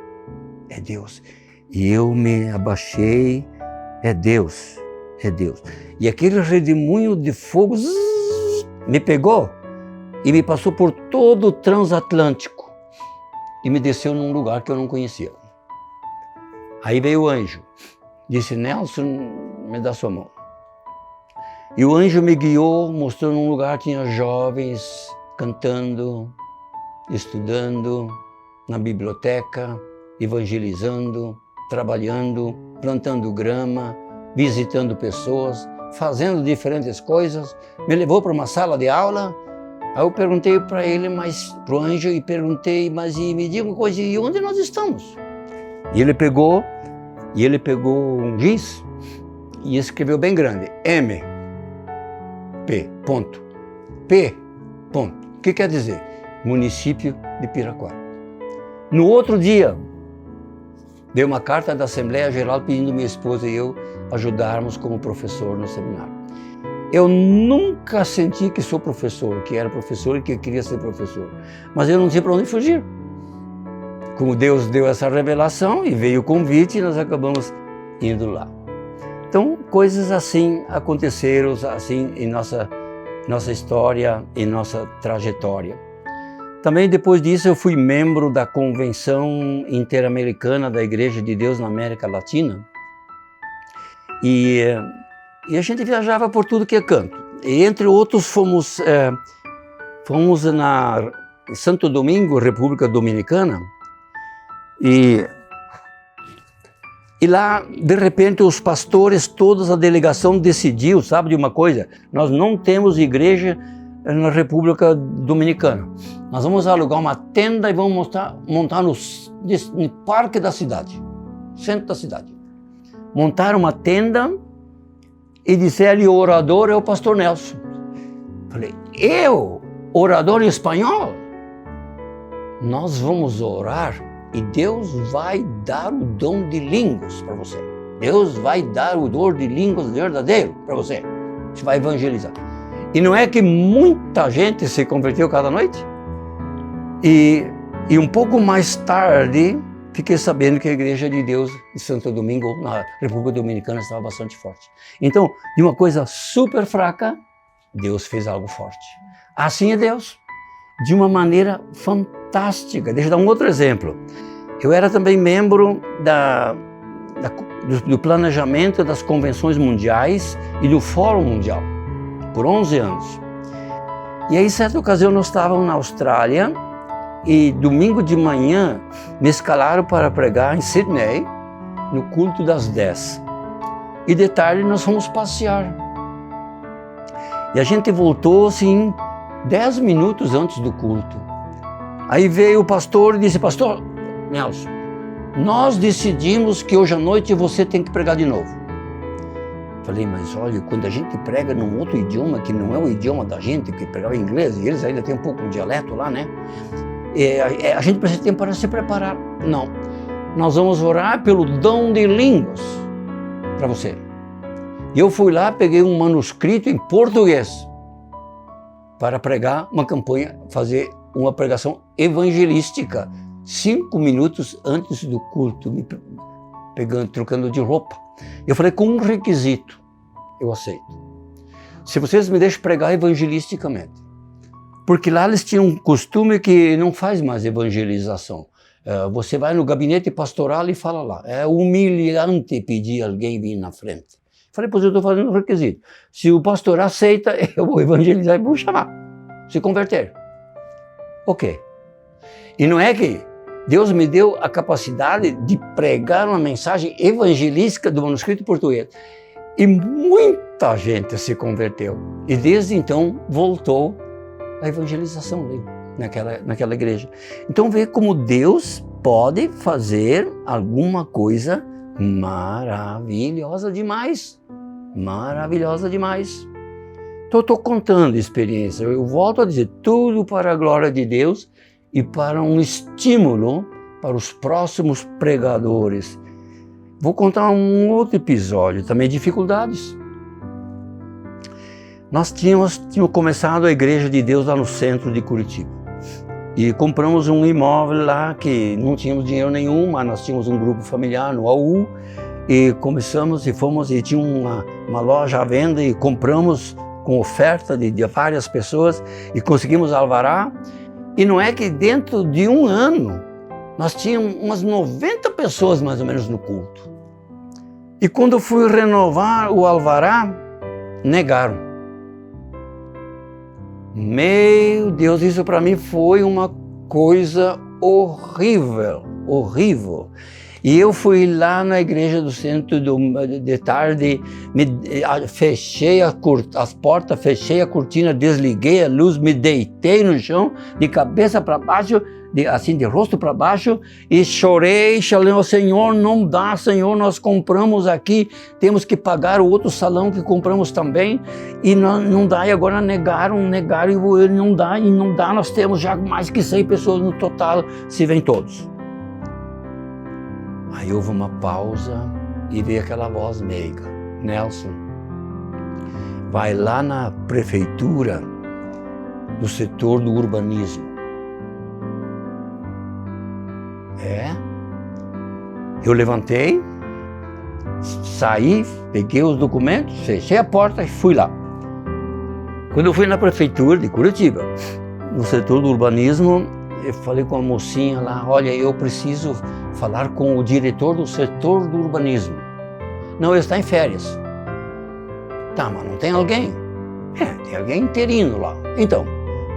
E eu me abaixei, é Deus. E aquele redemoinho de fogo me pegou e me passou por todo o transatlântico e me desceu num lugar que eu não conhecia. Aí veio o anjo, disse, Nelson, me dá sua mão. E o anjo me guiou, mostrou num lugar que tinha jovens cantando, estudando, na biblioteca, evangelizando, trabalhando, plantando grama, visitando pessoas, fazendo diferentes coisas. Me levou para uma sala de aula. Aí eu perguntei para ele, para o anjo, e perguntei, mas me diga uma coisa, e onde nós estamos? E ele pegou um giz e escreveu bem grande, M, P, ponto. P, ponto. O que quer dizer? Município de Piraquara. No outro dia, dei uma carta da Assembleia Geral pedindo minha esposa e eu ajudarmos como professor no seminário. Eu nunca senti que sou professor, que era professor e que queria ser professor. Mas eu não tinha para onde fugir. Como Deus deu essa revelação e veio o convite, nós acabamos indo lá. Então, coisas assim aconteceram assim em nossa história, em nossa trajetória. Também depois disso eu fui membro da Convenção Interamericana da Igreja de Deus na América Latina. E a gente viajava por tudo que é canto. E entre outros fomos em Santo Domingo, República Dominicana. E lá, de repente, os pastores, toda a delegação decidiu, sabe de uma coisa? Nós não temos igreja na República Dominicana. Nós vamos alugar uma tenda e vamos montar no parque da cidade, centro da cidade. Montaram uma tenda e disseram, o orador é o pastor Nelson. Falei, eu? Orador em espanhol? Nós vamos orar e Deus vai dar o dom de línguas para você. Deus vai dar o dom de línguas verdadeiro para você. Você vai evangelizar. E não é que muita gente se converteu cada noite? E um pouco mais tarde, fiquei sabendo que a Igreja de Deus de Santo Domingo, na República Dominicana, estava bastante forte. Então, de uma coisa super fraca, Deus fez algo forte. Assim é Deus, de uma maneira fantástica. Deixa eu dar um outro exemplo. Eu era também membro do planejamento das convenções mundiais e do Fórum Mundial, por 11 anos. E aí, certa ocasião, nós estávamos na Austrália e domingo de manhã me escalaram para pregar em Sydney, no culto das 10. E de tarde nós fomos passear. E a gente voltou assim 10 minutos antes do culto. Aí veio o pastor e disse, pastor Nelson, nós decidimos que hoje à noite você tem que pregar de novo. Falei, mas olha, quando a gente prega num outro idioma, que não é o idioma da gente, que pregava em inglês, e eles ainda têm um pouco de dialeto lá, né? A gente precisa de tempo para se preparar. Não, nós vamos orar pelo dom de línguas para você. E eu fui lá, peguei um manuscrito em português para pregar uma campanha, fazer uma pregação evangelística, 5 minutos antes do culto, me trocando de roupa. Eu falei, com um requisito, eu aceito. Se vocês me deixam pregar evangelisticamente. Porque lá eles tinham um costume que não faz mais evangelização. Você vai no gabinete pastoral e fala lá. É humilhante pedir alguém vir na frente. Falei, pois eu estou fazendo um requisito. Se o pastor aceita, eu vou evangelizar e vou chamar. Se converter. Ok. E não é que Deus me deu a capacidade de pregar uma mensagem evangelística do manuscrito português. E muita gente se converteu. E desde então voltou a evangelização ali, naquela igreja. Então vê como Deus pode fazer alguma coisa maravilhosa demais. Maravilhosa demais. Então eu estou contando experiência. Eu volto a dizer, tudo para a glória de Deus e para um estímulo para os próximos pregadores. Vou contar um outro episódio, também dificuldades. Nós tínhamos começado a Igreja de Deus lá no centro de Curitiba. E compramos um imóvel lá que não tínhamos dinheiro nenhum, mas nós tínhamos um grupo familiar no AU. E começamos e fomos e tinha uma loja à venda e compramos com oferta de várias pessoas e conseguimos alvará. E não é que dentro de um ano nós tínhamos umas 90 pessoas mais ou menos no culto. E quando eu fui renovar o alvará, negaram. Meu Deus, isso para mim foi uma coisa horrível, horrível. E eu fui lá na igreja do centro de tarde, fechei as portas, fechei a cortina, desliguei a luz, me deitei no chão, de cabeça para baixo, assim de rosto para baixo, e chorei, falei, Senhor, não dá, Senhor, nós compramos aqui, temos que pagar o outro salão que compramos também, e não dá, e agora negaram, e não dá, nós temos já mais que 100 pessoas no total, se vêm todos. Aí houve uma pausa e veio aquela voz meiga, Nelson, vai lá na prefeitura do setor do urbanismo. Eu levantei, saí, peguei os documentos, fechei a porta e fui lá. Quando eu fui na prefeitura de Curitiba, no setor do urbanismo, eu falei com a mocinha lá, olha, eu preciso falar com o diretor do setor do urbanismo. Não, ele está em férias. Tá, mas não tem alguém? Tem alguém interino lá. Então,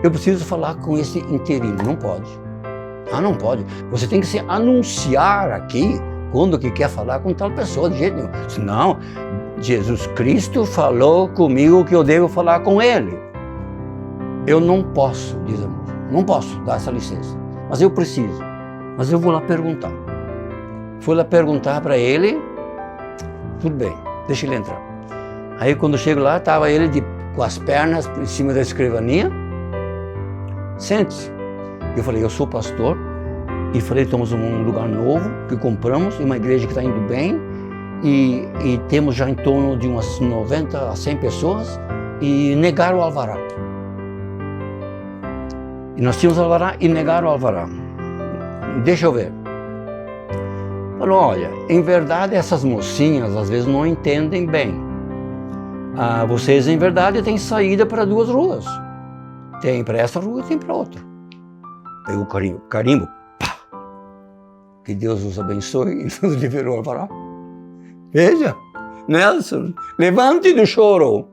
eu preciso falar com esse interino. Não pode. Não pode. Você tem que se anunciar aqui quando que quer falar com tal pessoa, de jeito nenhum. Senão, Jesus Cristo falou comigo que eu devo falar com ele. Eu não posso, diz a moça, não posso dar essa licença, mas eu preciso. Mas eu vou lá perguntar. Fui lá perguntar para ele, tudo bem, deixa ele entrar. Aí quando eu chego lá, estava ele com as pernas em cima da escrivaninha, sente-se. Eu falei, eu sou pastor, e falei, estamos num lugar novo que compramos, uma igreja que está indo bem, e temos já em torno de umas 90 a 100 pessoas, e negaram o alvará. E nós tínhamos alvará e negaram o alvará. Deixa eu ver. Falou, olha, em verdade essas mocinhas às vezes não entendem bem. Vocês em verdade têm saída para 2 ruas. Tem para essa rua e tem para outra. Pegou o carimbo, pá! Que Deus nos abençoe e nos liberou o alvará. Veja, Nelson, levante do choro.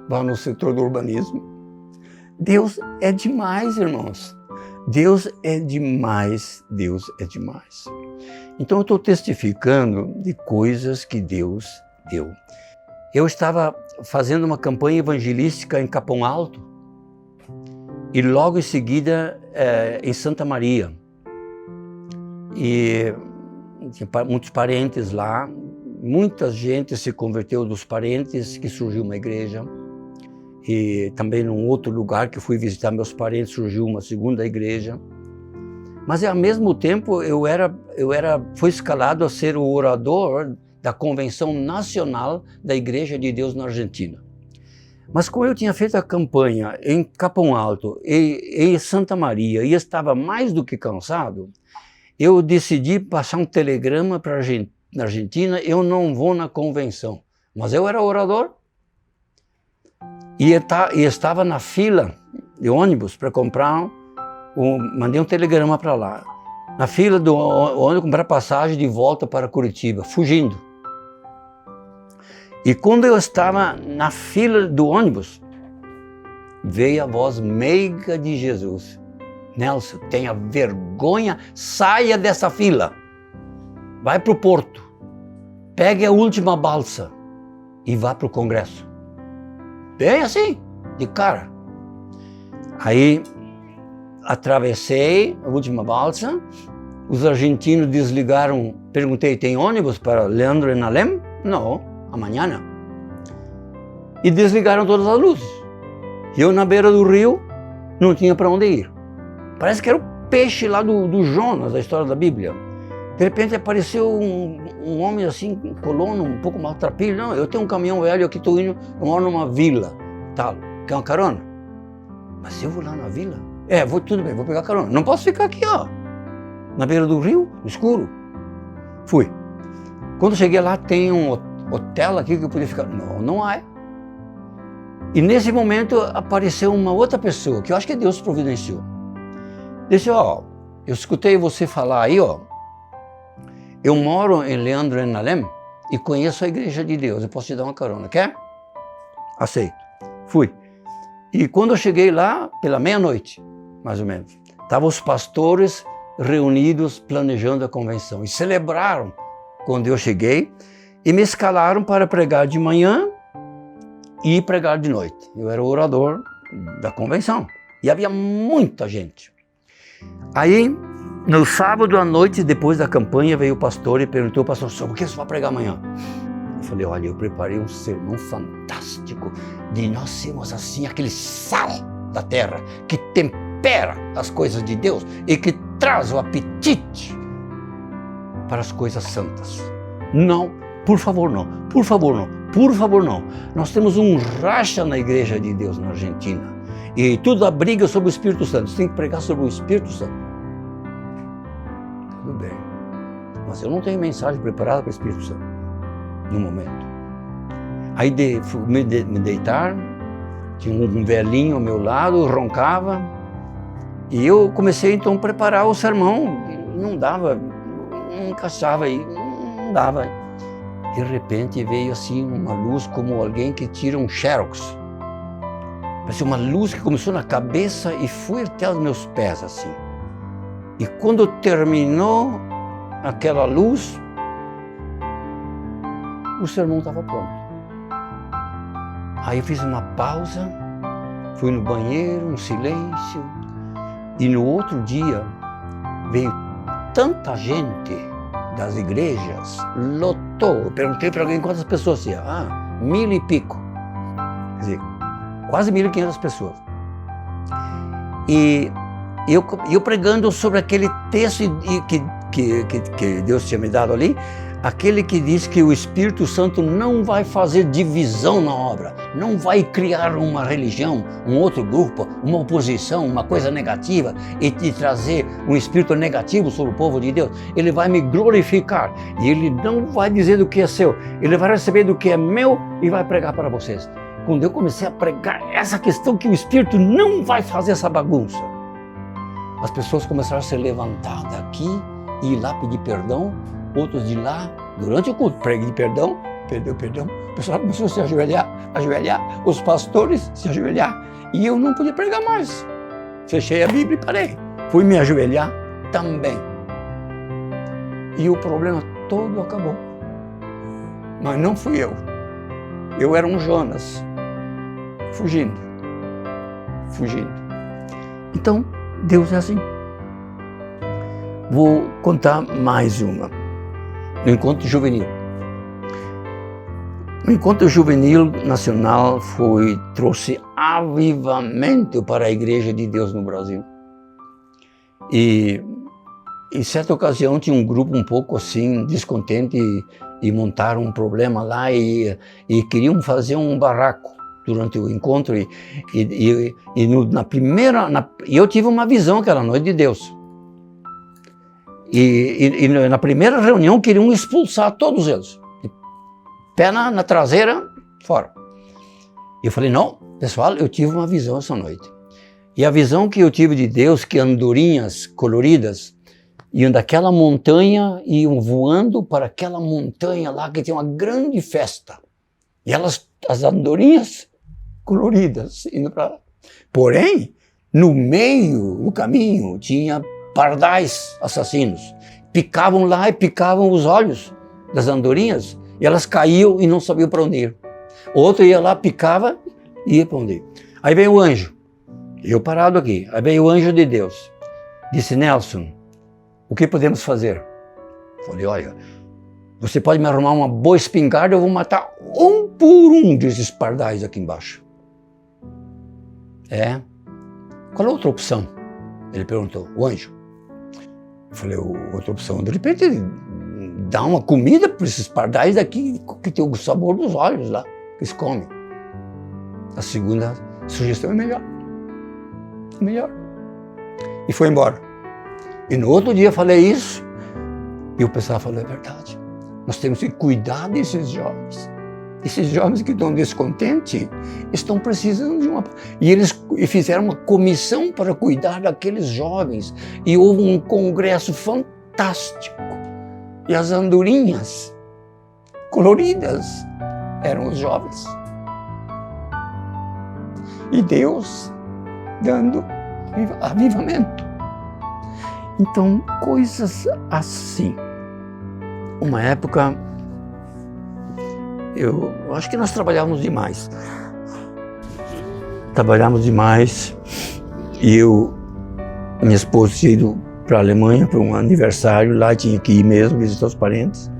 Vá no setor do urbanismo. Deus é demais, irmãos. Deus é demais, Deus é demais. Então eu estou testificando de coisas que Deus deu. Eu estava fazendo uma campanha evangelística em Capão Alto e logo em seguida em Santa Maria. e tinha muitos parentes lá, muita gente se converteu dos parentes, que surgiu uma igreja. E também num outro lugar que fui visitar meus parentes, surgiu uma segunda igreja. Mas ao mesmo tempo fui escalado a ser o orador da Convenção Nacional da Igreja de Deus na Argentina. Mas como eu tinha feito a campanha em Capão Alto e em Santa Maria e estava mais do que cansado, eu decidi passar um telegrama para na Argentina: eu não vou na convenção. Mas eu era orador e estava na fila de ônibus para comprar, mandei um telegrama para lá, na fila do ônibus comprar passagem de volta para Curitiba, fugindo. E quando eu estava na fila do ônibus, veio a voz meiga de Jesus: Nelson, tenha vergonha, saia dessa fila, vai para o porto, pegue a última balsa e vá para o congresso. Bem assim, de cara. Aí atravessei a última balsa, os argentinos desligaram, perguntei: tem ônibus para Leandro en Alem? Não, amanhã. E desligaram todas as luzes. Eu na beira do rio, não tinha para onde ir. Parece que era o peixe lá do Jonas, da história da Bíblia. De repente apareceu um homem assim, colono, um pouco maltrapilho. Não, eu tenho um caminhão velho aqui, estou indo, eu moro numa vila, tal. Quer uma carona? Mas eu vou lá na vila? Tudo bem, vou pegar carona. Não posso ficar aqui, ó, na beira do rio, no escuro. Fui. Quando cheguei lá, tem um hotel aqui que eu podia ficar. Não, não há. E nesse momento apareceu uma outra pessoa, que eu acho que Deus providenciou. Disse: ó, eu escutei você falar aí, ó, eu moro em Leandro en Alem e conheço a Igreja de Deus, eu posso te dar uma carona, quer? Aceito. Fui. E quando eu cheguei lá, pela meia-noite, mais ou menos, estavam os pastores reunidos planejando a convenção e celebraram quando eu cheguei e me escalaram para pregar de manhã e pregar de noite. Eu era o orador da convenção e havia muita gente. Aí, no sábado à noite, depois da campanha, veio o pastor e perguntou: pastor, sobre o que você vai pregar amanhã? Eu falei: olha, eu preparei um sermão fantástico de nós sermos assim, aquele sal da terra que tempera as coisas de Deus e que traz o apetite para as coisas santas. Não, por favor não, por favor não, por favor não. Nós temos um racha na Igreja de Deus na Argentina e tudo a briga sobre o Espírito Santo. Você tem que pregar sobre o Espírito Santo. Tudo bem, mas eu não tenho mensagem preparada para o Espírito Santo no momento. Aí fui me deitar, tinha um velhinho ao meu lado, roncava, e eu comecei então a preparar o sermão. Não dava, não encaixava aí, não dava. De repente veio assim uma luz, como alguém que tira um xerox. Parecia uma luz que começou na cabeça e foi até os meus pés assim. E quando terminou aquela luz, o sermão estava pronto. Aí eu fiz uma pausa, fui no banheiro, um silêncio, e no outro dia veio tanta gente das igrejas, lotou. Eu perguntei para alguém quantas pessoas tinha. 1000 e pico. Quer dizer, quase 1500 pessoas. E eu pregando sobre aquele texto que Deus tinha me dado ali, aquele que diz que o Espírito Santo não vai fazer divisão na obra, não vai criar uma religião, um outro grupo, uma oposição, uma coisa negativa e trazer um espírito negativo sobre o povo de Deus. Ele vai me glorificar e ele não vai dizer do que é seu, ele vai receber do que é meu e vai pregar para vocês. Quando eu comecei a pregar essa questão que o Espírito não vai fazer essa bagunça, as pessoas começaram a se levantar daqui e ir lá pedir perdão, outros de lá, durante o culto, preguei perdão, perdão, o pessoal começou a se ajoelhar, os pastores se ajoelhar, e eu não podia pregar mais. Fechei a Bíblia e parei. Fui me ajoelhar também. E o problema todo acabou. Mas não fui eu. Eu era um Jonas, fugindo. Então, Deus é assim. Vou contar mais uma. No Encontro Juvenil. O Encontro Juvenil Nacional trouxe avivamento para a Igreja de Deus no Brasil. E em certa ocasião tinha um grupo um pouco assim, descontente, e montaram um problema lá e queriam fazer um barraco durante o encontro. Eu tive uma visão aquela noite de Deus. E na primeira reunião queriam expulsar todos eles. Pé na traseira, fora. E eu falei, não, pessoal, eu tive uma visão essa noite. E a visão que eu tive de Deus, que andorinhas coloridas iam daquela montanha e iam voando para aquela montanha lá que tem uma grande festa. E as andorinhas coloridas indo para lá. Porém, no meio do caminho tinha pardais assassinos. Picavam lá e picavam os olhos das andorinhas e elas caíam e não sabiam para onde ir. Outro ia lá, picava e ia para onde ir. Aí veio o anjo, eu parado aqui, aí veio o anjo de Deus. Disse, Nelson, o que podemos fazer? Falei, olha, você pode me arrumar uma boa espingarda, eu vou matar um por um desses pardais aqui embaixo. Qual é a outra opção? Ele perguntou, o anjo. Eu falei, outra opção, de repente, dá uma comida para esses pardais daqui que tem o sabor dos olhos lá, que eles comem. A segunda sugestão é melhor. Melhor. E foi embora. E no outro dia eu falei isso, e o pessoal falou, é verdade. Nós temos que cuidar desses jovens. Esses jovens que estão descontentes, estão precisando de uma... E eles fizeram uma comissão para cuidar daqueles jovens. E houve um congresso fantástico. E as andorinhas coloridas eram os jovens. E Deus dando avivamento. Então, coisas assim. Uma época, eu acho que nós trabalhávamos demais. E minha esposa tinha ido para a Alemanha para um aniversário, lá tinha que ir mesmo visitar os parentes.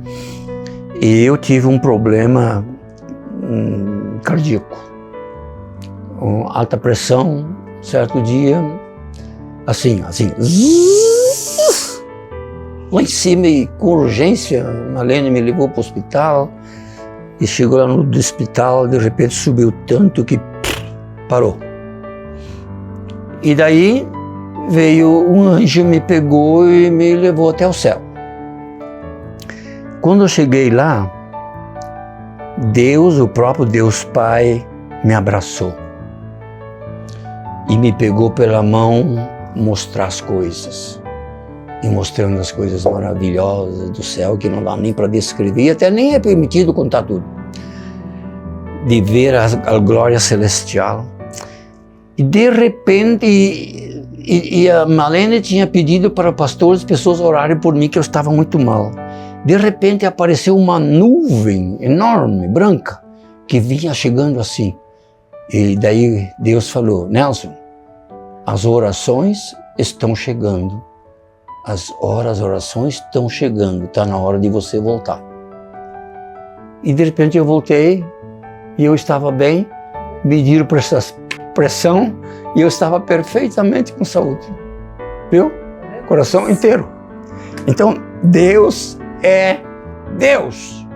E eu tive um problema cardíaco, alta pressão, certo dia, assim, lá em cima e com urgência, a Marlene me levou para o hospital e chegou lá no hospital, de repente subiu tanto que parou. E daí veio um anjo, me pegou e me levou até o céu. Quando eu cheguei lá, Deus, o próprio Deus Pai, me abraçou e me pegou pela mão mostrar as coisas. E mostrando as coisas maravilhosas do céu, que não dá nem para descrever, até nem é permitido contar tudo. De ver a glória celestial. E de repente, a Marlene tinha pedido para pastores, pessoas orarem por mim, que eu estava muito mal. De repente apareceu uma nuvem enorme, branca, que vinha chegando assim. E daí Deus falou, Nelson, as orações estão chegando. As orações estão chegando, está na hora de você voltar. E de repente eu voltei, e eu estava bem, mediram pressão, e eu estava perfeitamente com saúde. Viu? Coração inteiro. Então, Deus é Deus.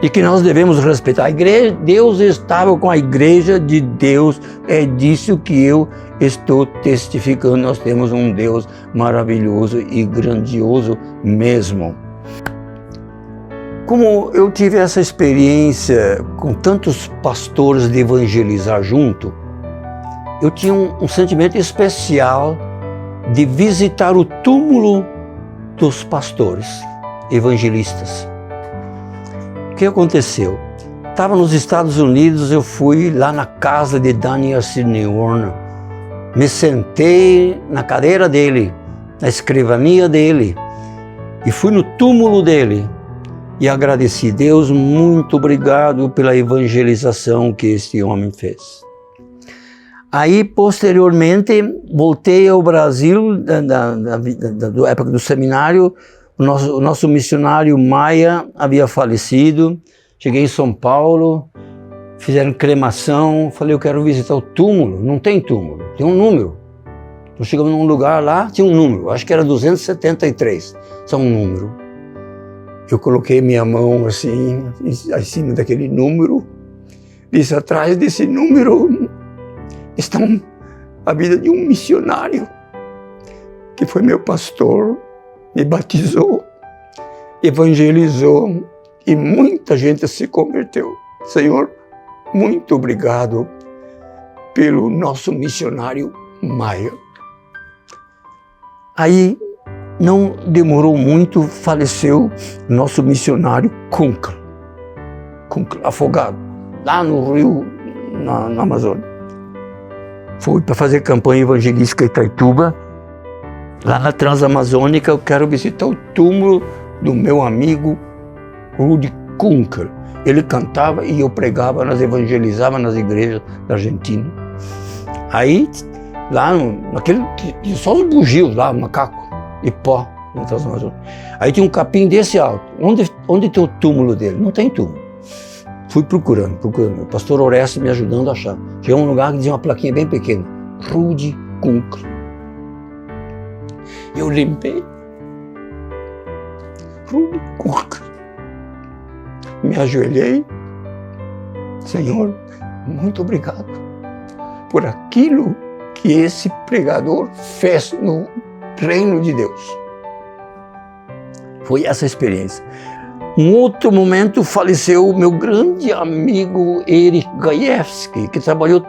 E que nós devemos respeitar. A igreja, Deus estava com a igreja de Deus, é disso que eu estou testificando. Nós temos um Deus maravilhoso e grandioso mesmo. Como eu tive essa experiência com tantos pastores de evangelizar junto, eu tinha um sentimento especial de visitar o túmulo dos pastores evangelistas. O que aconteceu? Estava nos Estados Unidos, eu fui lá na casa de Daniel Sidney Warner, me sentei na cadeira dele, na escrivania dele, e fui no túmulo dele e agradeci. Deus, muito obrigado pela evangelização que este homem fez. Aí, posteriormente, voltei ao Brasil, da época do seminário. O nosso missionário Maia havia falecido. Cheguei em São Paulo, fizeram cremação. Falei, eu quero visitar o túmulo. Não tem túmulo, tem um número. Então chegamos num lugar lá, tinha um número. Acho que era 273, só um número. Eu coloquei minha mão assim, em cima daquele número. Disse, atrás desse número está a vida de um missionário que foi meu pastor, me batizou, evangelizou e muita gente se converteu. Senhor, muito obrigado pelo nosso missionário Maia. Aí, não demorou muito, faleceu nosso missionário Kunkel, afogado, lá no rio, na Amazônia. Fui para fazer campanha evangelística em Itaituba. Lá na Transamazônica, eu quero visitar o túmulo do meu amigo Rudy Kunkel. Ele cantava e eu pregava, nós evangelizava nas igrejas da Argentina. Aí, lá naquele, só os bugios lá, macaco e pó na Transamazônica. Aí tinha um capim desse alto. Onde tem o túmulo dele? Não tem túmulo. Fui procurando. O pastor Orestes me ajudando a achar. Cheguei a um lugar que dizia uma plaquinha bem pequena. Rudy Kunkel. Eu limpei. Rudy Kunkel. Me ajoelhei. Senhor, muito obrigado por aquilo que esse pregador fez no reino de Deus. Foi essa experiência. Um outro momento faleceu o meu grande amigo Erich Gajewski, que trabalhou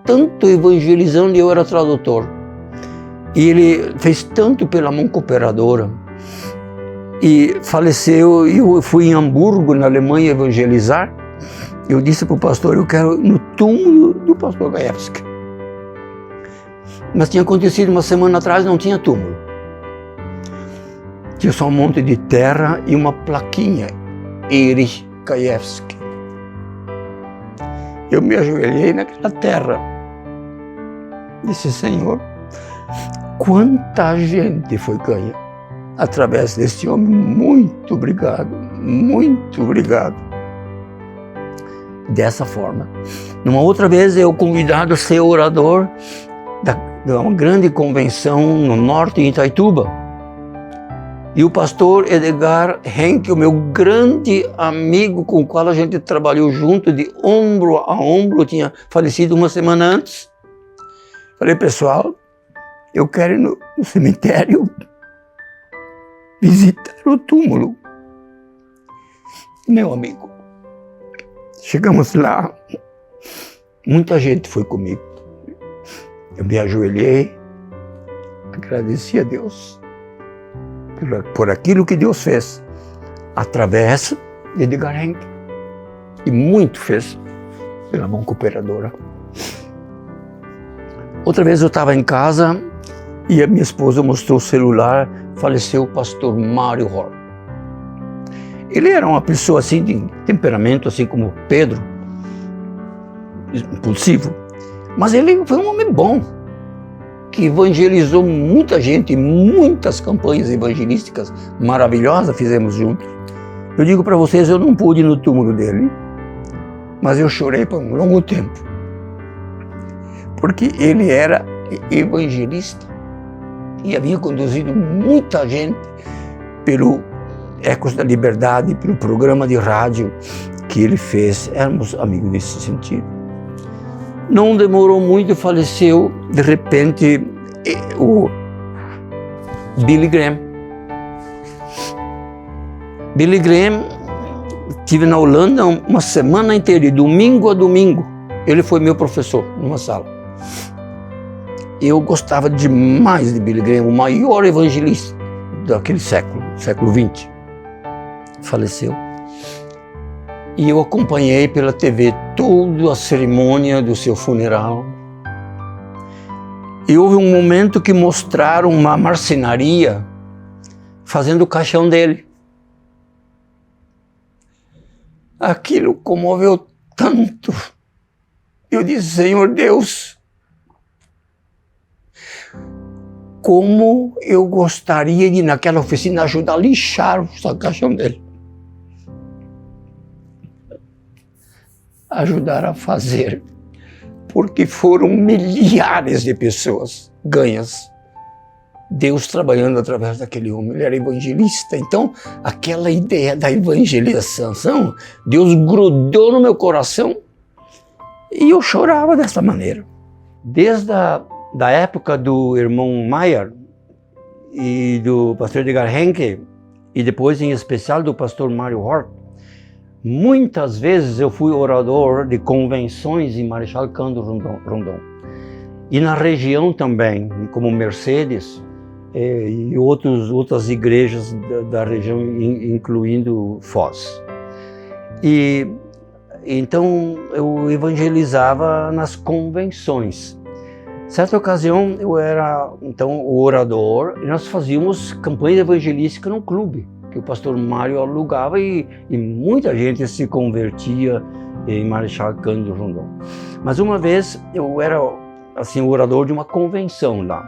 tanto evangelizando e eu era tradutor. E ele fez tanto pela mão cooperadora. E faleceu, e eu fui em Hamburgo, na Alemanha, evangelizar. Eu disse para o pastor, eu quero ir no túmulo do pastor Gajewski. Mas tinha acontecido uma semana atrás, não tinha túmulo. Tinha só um monte de terra e uma plaquinha, Erich Gajewski. Eu me ajoelhei naquela terra. Disse, Senhor, quanta gente foi ganha através desse homem. Muito obrigado, muito obrigado. Dessa forma. Numa outra vez, eu convidado a ser orador de uma grande convenção no norte, em Itaituba. E o pastor Edgar Henke, o meu grande amigo com o qual a gente trabalhou junto de ombro a ombro, tinha falecido uma semana antes. Falei, pessoal, eu quero ir no cemitério visitar o túmulo. Meu amigo, chegamos lá, muita gente foi comigo. Eu me ajoelhei, agradeci a Deus por aquilo que Deus fez através de Edgar Henke. E muito fez pela mão cooperadora. Outra vez eu estava em casa e a minha esposa mostrou o celular, faleceu o pastor Mário Horn. Ele era uma pessoa assim de temperamento, assim como Pedro, impulsivo, mas ele foi um homem bom, que evangelizou muita gente, muitas campanhas evangelísticas maravilhosas fizemos juntos. Eu digo para vocês, eu não pude ir no túmulo dele, mas eu chorei por um longo tempo, porque ele era evangelista e havia conduzido muita gente pelo Ecos da Liberdade, pelo programa de rádio que ele fez. Éramos amigos nesse sentido. Não demorou muito, faleceu de repente o Billy Graham. Billy Graham, estive na Holanda uma semana inteira, de domingo a domingo. Ele foi meu professor numa sala. Eu gostava demais de Billy Graham, o maior evangelista daquele século XX. Faleceu. E eu acompanhei pela TV toda a cerimônia do seu funeral. E houve um momento que mostraram uma marcenaria fazendo o caixão dele. Aquilo comoveu tanto. Eu disse, Senhor Deus, como eu gostaria de ir naquela oficina ajudar a lixar o caixão dele. Ajudar a fazer, porque foram milhares de pessoas ganhas. Deus trabalhando através daquele homem, ele era evangelista. Então, aquela ideia da evangelização, Deus grudou no meu coração e eu chorava dessa maneira. Desde da época do irmão Mayer e do pastor Edgar Henke, e depois em especial do pastor Mário Hort, muitas vezes eu fui orador de convenções em Marechal Cândido Rondon. E na região também, como Mercedes e outras igrejas da região, incluindo Foz. E então eu evangelizava nas convenções. Certa ocasião eu era então o orador e nós fazíamos campanha evangelística num clube que o pastor Mário alugava e muita gente se convertia em Marechal Cândido Rondon. Mas uma vez eu era assim o orador de uma convenção lá.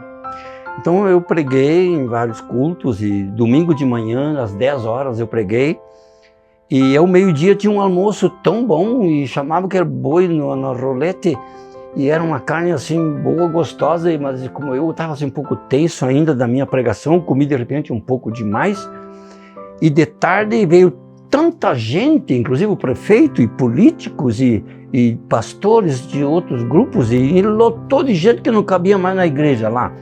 Então eu preguei em vários cultos e domingo de manhã às 10 horas eu preguei e ao meio-dia tinha um almoço tão bom e chamava que era boi na rolete. E era uma carne assim boa, gostosa, mas como eu estava assim, um pouco tenso ainda da minha pregação, comi de repente um pouco demais. E de tarde veio tanta gente, inclusive o prefeito e políticos e pastores de outros grupos, e lotou de gente que não cabia mais na igreja lá.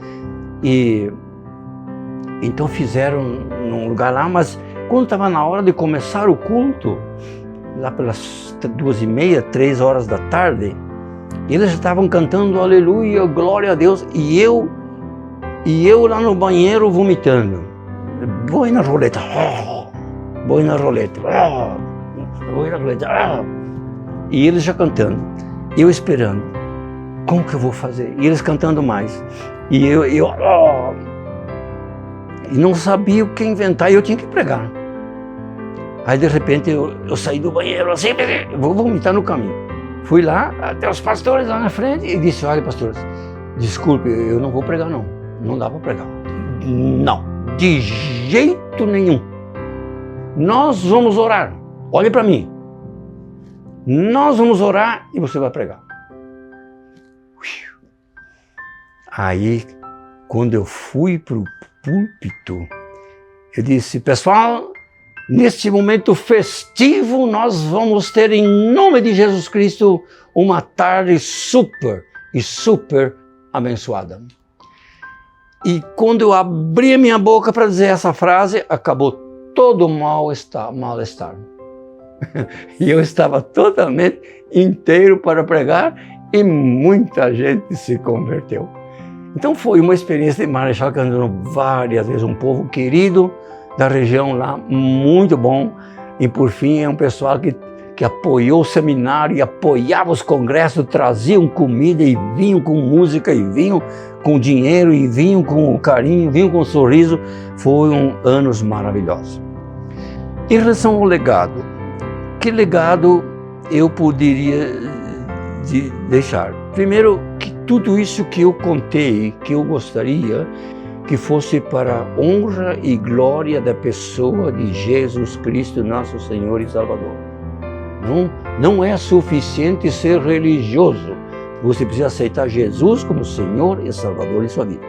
E então fizeram num lugar lá, mas quando estava na hora de começar o culto, lá pelas 2h30, 3 horas da tarde, eles estavam cantando aleluia, glória a Deus, e eu lá no banheiro vomitando. Boi na roleta, boi na roleta, boi na roleta. E eles já cantando, eu esperando. Como que eu vou fazer? E eles cantando mais. E eu e não sabia o que inventar, e eu tinha que pregar. Aí de repente eu saí do banheiro assim, vou vomitar no caminho. Fui lá, até os pastores lá na frente, e disse, olha pastores, desculpe, eu não vou pregar não, não dá para pregar. Não, de jeito nenhum. Nós vamos orar, olhe para mim. Nós vamos orar e você vai pregar. Aí, quando eu fui para o púlpito, eu disse, pessoal, neste momento festivo, nós vamos ter, em nome de Jesus Cristo, uma tarde super abençoada. E quando eu abri a minha boca para dizer essa frase, acabou todo o mal-estar. E eu estava totalmente inteiro para pregar e muita gente se converteu. Então foi uma experiência de Marechal Cândido várias vezes, um povo querido da região lá, muito bom, e por fim é um pessoal que apoiou o seminário e apoiava os congressos, traziam comida e vinham com música e vinham com dinheiro e vinham com carinho, vinham com sorriso. Foram anos maravilhosos. Em relação ao legado, que legado eu poderia deixar? Primeiro, que tudo isso que eu contei, que eu gostaria que fosse para a honra e glória da pessoa de Jesus Cristo, nosso Senhor e Salvador. Não é suficiente ser religioso. Você precisa aceitar Jesus como Senhor e Salvador em sua vida.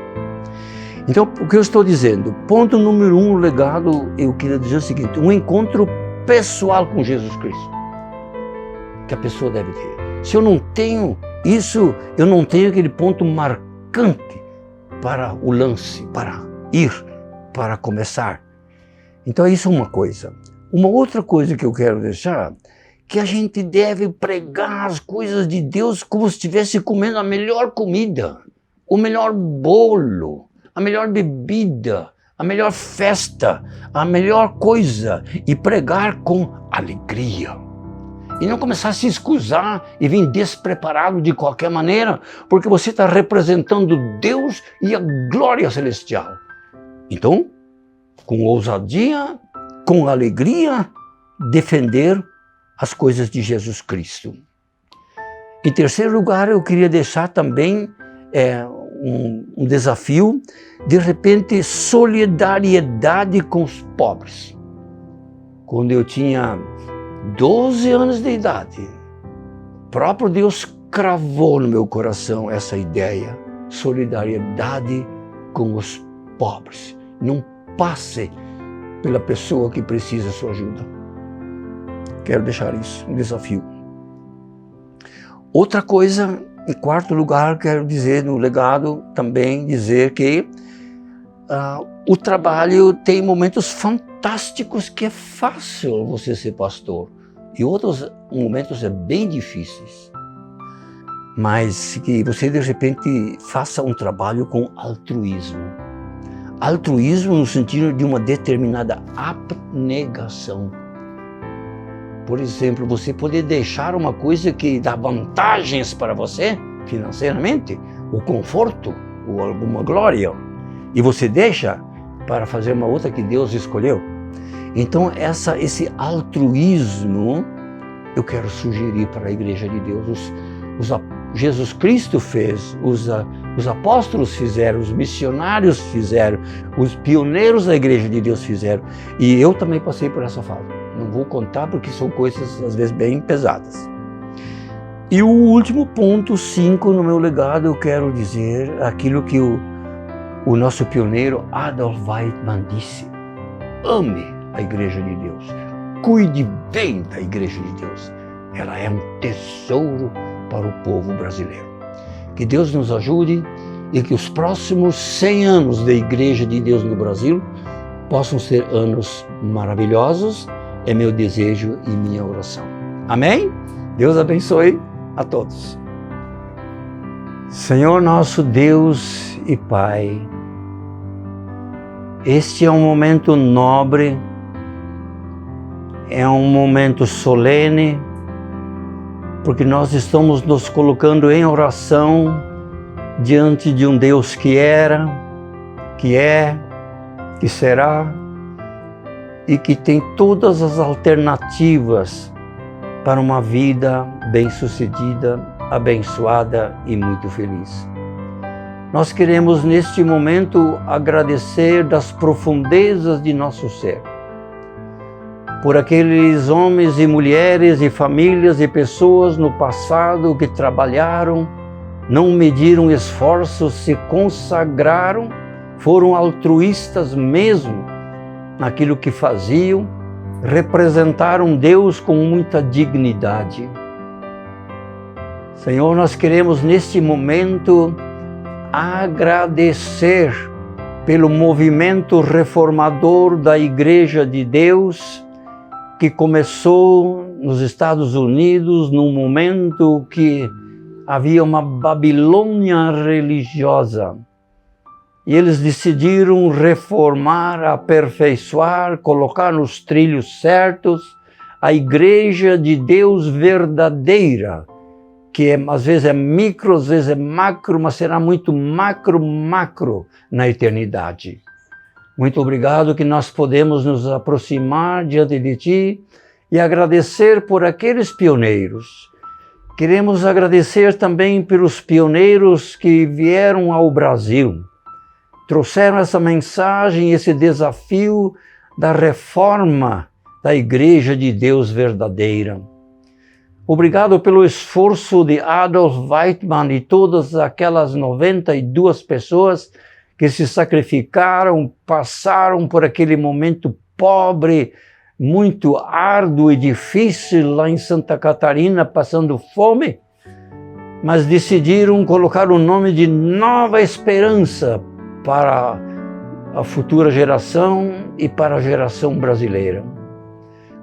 Então, o que eu estou dizendo? Ponto número 1, o legado, eu queria dizer o seguinte, um encontro pessoal com Jesus Cristo, que a pessoa deve ter. Se eu não tenho isso, eu não tenho aquele ponto marcante para o lance, para ir, para começar. Então isso é uma coisa. Uma outra coisa que eu quero deixar, que a gente deve pregar as coisas de Deus como se estivesse comendo a melhor comida, o melhor bolo, a melhor bebida, a melhor festa, a melhor coisa, e pregar com alegria. E não começar a se escusar e vir despreparado de qualquer maneira, porque você está representando Deus e a glória celestial. Então, com ousadia, com alegria, defender as coisas de Jesus Cristo. Em terceiro lugar, eu queria deixar também um desafio, de repente, solidariedade com os pobres. Quando eu tinha 12 anos de idade, o próprio Deus cravou no meu coração essa ideia, solidariedade com os pobres. Não passe pela pessoa que precisa de sua ajuda. Quero deixar isso, um desafio. Outra coisa, em quarto lugar, quero dizer no legado também dizer que o trabalho tem momentos fantásticos que é fácil você ser pastor e outros momentos é bem difíceis. Mas que você de repente faça um trabalho com altruísmo. Altruísmo no sentido de uma determinada abnegação. Por exemplo, você poder deixar uma coisa que dá vantagens para você, financeiramente, o conforto, ou alguma glória, e você deixa para fazer uma outra que Deus escolheu. Então, esse altruísmo, eu quero sugerir para a Igreja de Deus. Jesus Cristo fez, os apóstolos fizeram, os missionários fizeram, os pioneiros da Igreja de Deus fizeram. E eu também passei por essa fase. Não vou contar porque são coisas às vezes bem pesadas. E o último ponto, 5, no meu legado, eu quero dizer aquilo que o nosso pioneiro Adolf Weidmann disse. Ame a Igreja de Deus. Cuide bem da Igreja de Deus. Ela é um tesouro para o povo brasileiro. Que Deus nos ajude e que os próximos 100 anos da Igreja de Deus no Brasil possam ser anos maravilhosos. É meu desejo e minha oração. Amém? Deus abençoe a todos. Senhor nosso Deus e Pai, este é um momento nobre, é um momento solene, porque nós estamos nos colocando em oração diante de um Deus que era, que é, que será e que tem todas as alternativas para uma vida bem-sucedida, abençoada e muito feliz. Nós queremos neste momento agradecer das profundezas de nosso ser por aqueles homens e mulheres e famílias e pessoas no passado que trabalharam, não mediram esforços, se consagraram, foram altruístas mesmo naquilo que faziam, representaram Deus com muita dignidade. Senhor, nós queremos neste momento agradecer pelo movimento reformador da Igreja de Deus, que começou nos Estados Unidos, num momento que havia uma Babilônia religiosa. E eles decidiram reformar, aperfeiçoar, colocar nos trilhos certos a Igreja de Deus verdadeira, que às vezes é micro, às vezes é macro, mas será muito macro na eternidade. Muito obrigado que nós podemos nos aproximar diante de Ti e agradecer por aqueles pioneiros. Queremos agradecer também pelos pioneiros que vieram ao Brasil, trouxeram essa mensagem, esse desafio da reforma da Igreja de Deus verdadeira. Obrigado pelo esforço de Adolf Weidmann e todas aquelas 92 pessoas que se sacrificaram, passaram por aquele momento pobre, muito árduo e difícil lá em Santa Catarina, passando fome, mas decidiram colocar o nome de Nova Esperança para a futura geração e para a geração brasileira.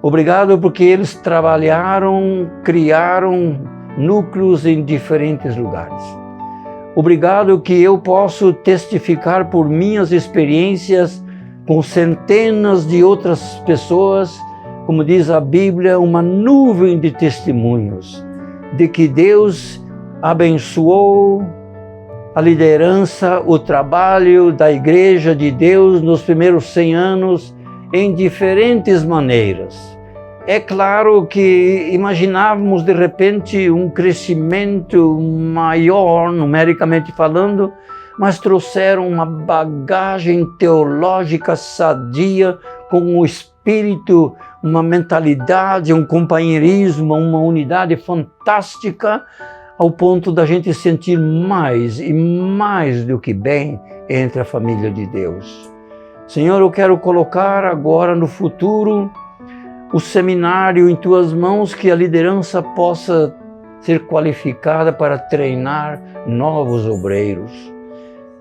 Obrigado porque eles trabalharam, criaram núcleos em diferentes lugares. Obrigado que eu posso testificar por minhas experiências com centenas de outras pessoas, como diz a Bíblia, uma nuvem de testemunhos de que Deus abençoou a liderança, o trabalho da Igreja de Deus nos primeiros 100 anos em diferentes maneiras. É claro que imaginávamos de repente um crescimento maior, numericamente falando, mas trouxeram uma bagagem teológica sadia, com o espírito, uma mentalidade, um companheirismo, uma unidade fantástica, ao ponto da gente sentir mais e mais do que bem entre a família de Deus. Senhor, eu quero colocar agora no futuro o seminário em Tuas mãos, que a liderança possa ser qualificada para treinar novos obreiros.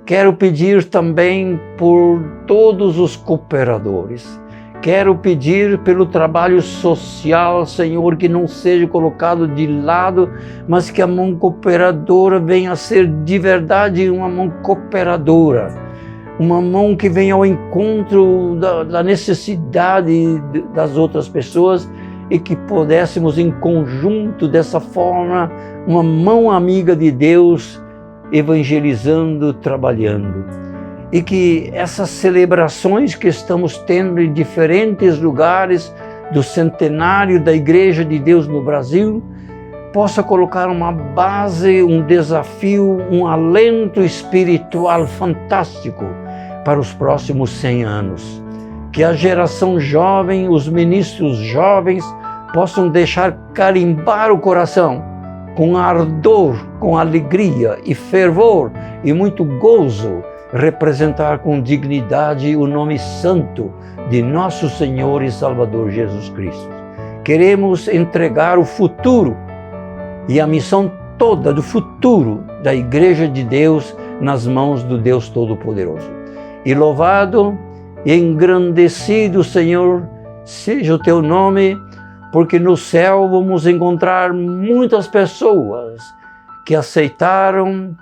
Quero pedir também por todos os cooperadores. Quero pedir pelo trabalho social, Senhor, que não seja colocado de lado, mas que a mão cooperadora venha a ser de verdade uma mão cooperadora. Uma mão que venha ao encontro da necessidade das outras pessoas e que pudéssemos em conjunto, dessa forma, uma mão amiga de Deus, evangelizando, trabalhando. E que essas celebrações que estamos tendo em diferentes lugares do centenário da Igreja de Deus no Brasil, possa colocar uma base, um desafio, um alento espiritual fantástico para os próximos 100 anos. Que a geração jovem, os ministros jovens, possam deixar carimbar o coração com ardor, com alegria e fervor e muito gozo, representar com dignidade o nome santo de nosso Senhor e Salvador Jesus Cristo. Queremos entregar o futuro e a missão toda do futuro da Igreja de Deus nas mãos do Deus Todo-Poderoso. E louvado e engrandecido, Senhor, seja o Teu nome, porque no céu vamos encontrar muitas pessoas que aceitaram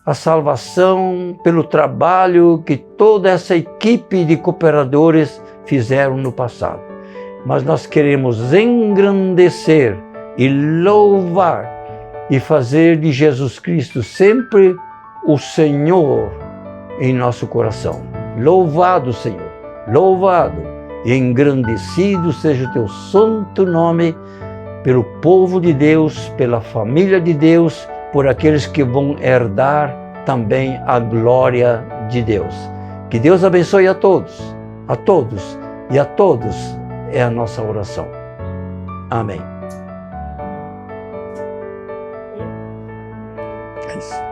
a salvação pelo trabalho que toda essa equipe de cooperadores fizeram no passado. Mas nós queremos engrandecer e louvar e fazer de Jesus Cristo sempre o Senhor em nosso coração. Louvado, Senhor, louvado e engrandecido seja o Teu santo nome pelo povo de Deus, pela família de Deus, por aqueles que vão herdar também a glória de Deus. Que Deus abençoe a todos e a todos é a nossa oração. Amém. É isso.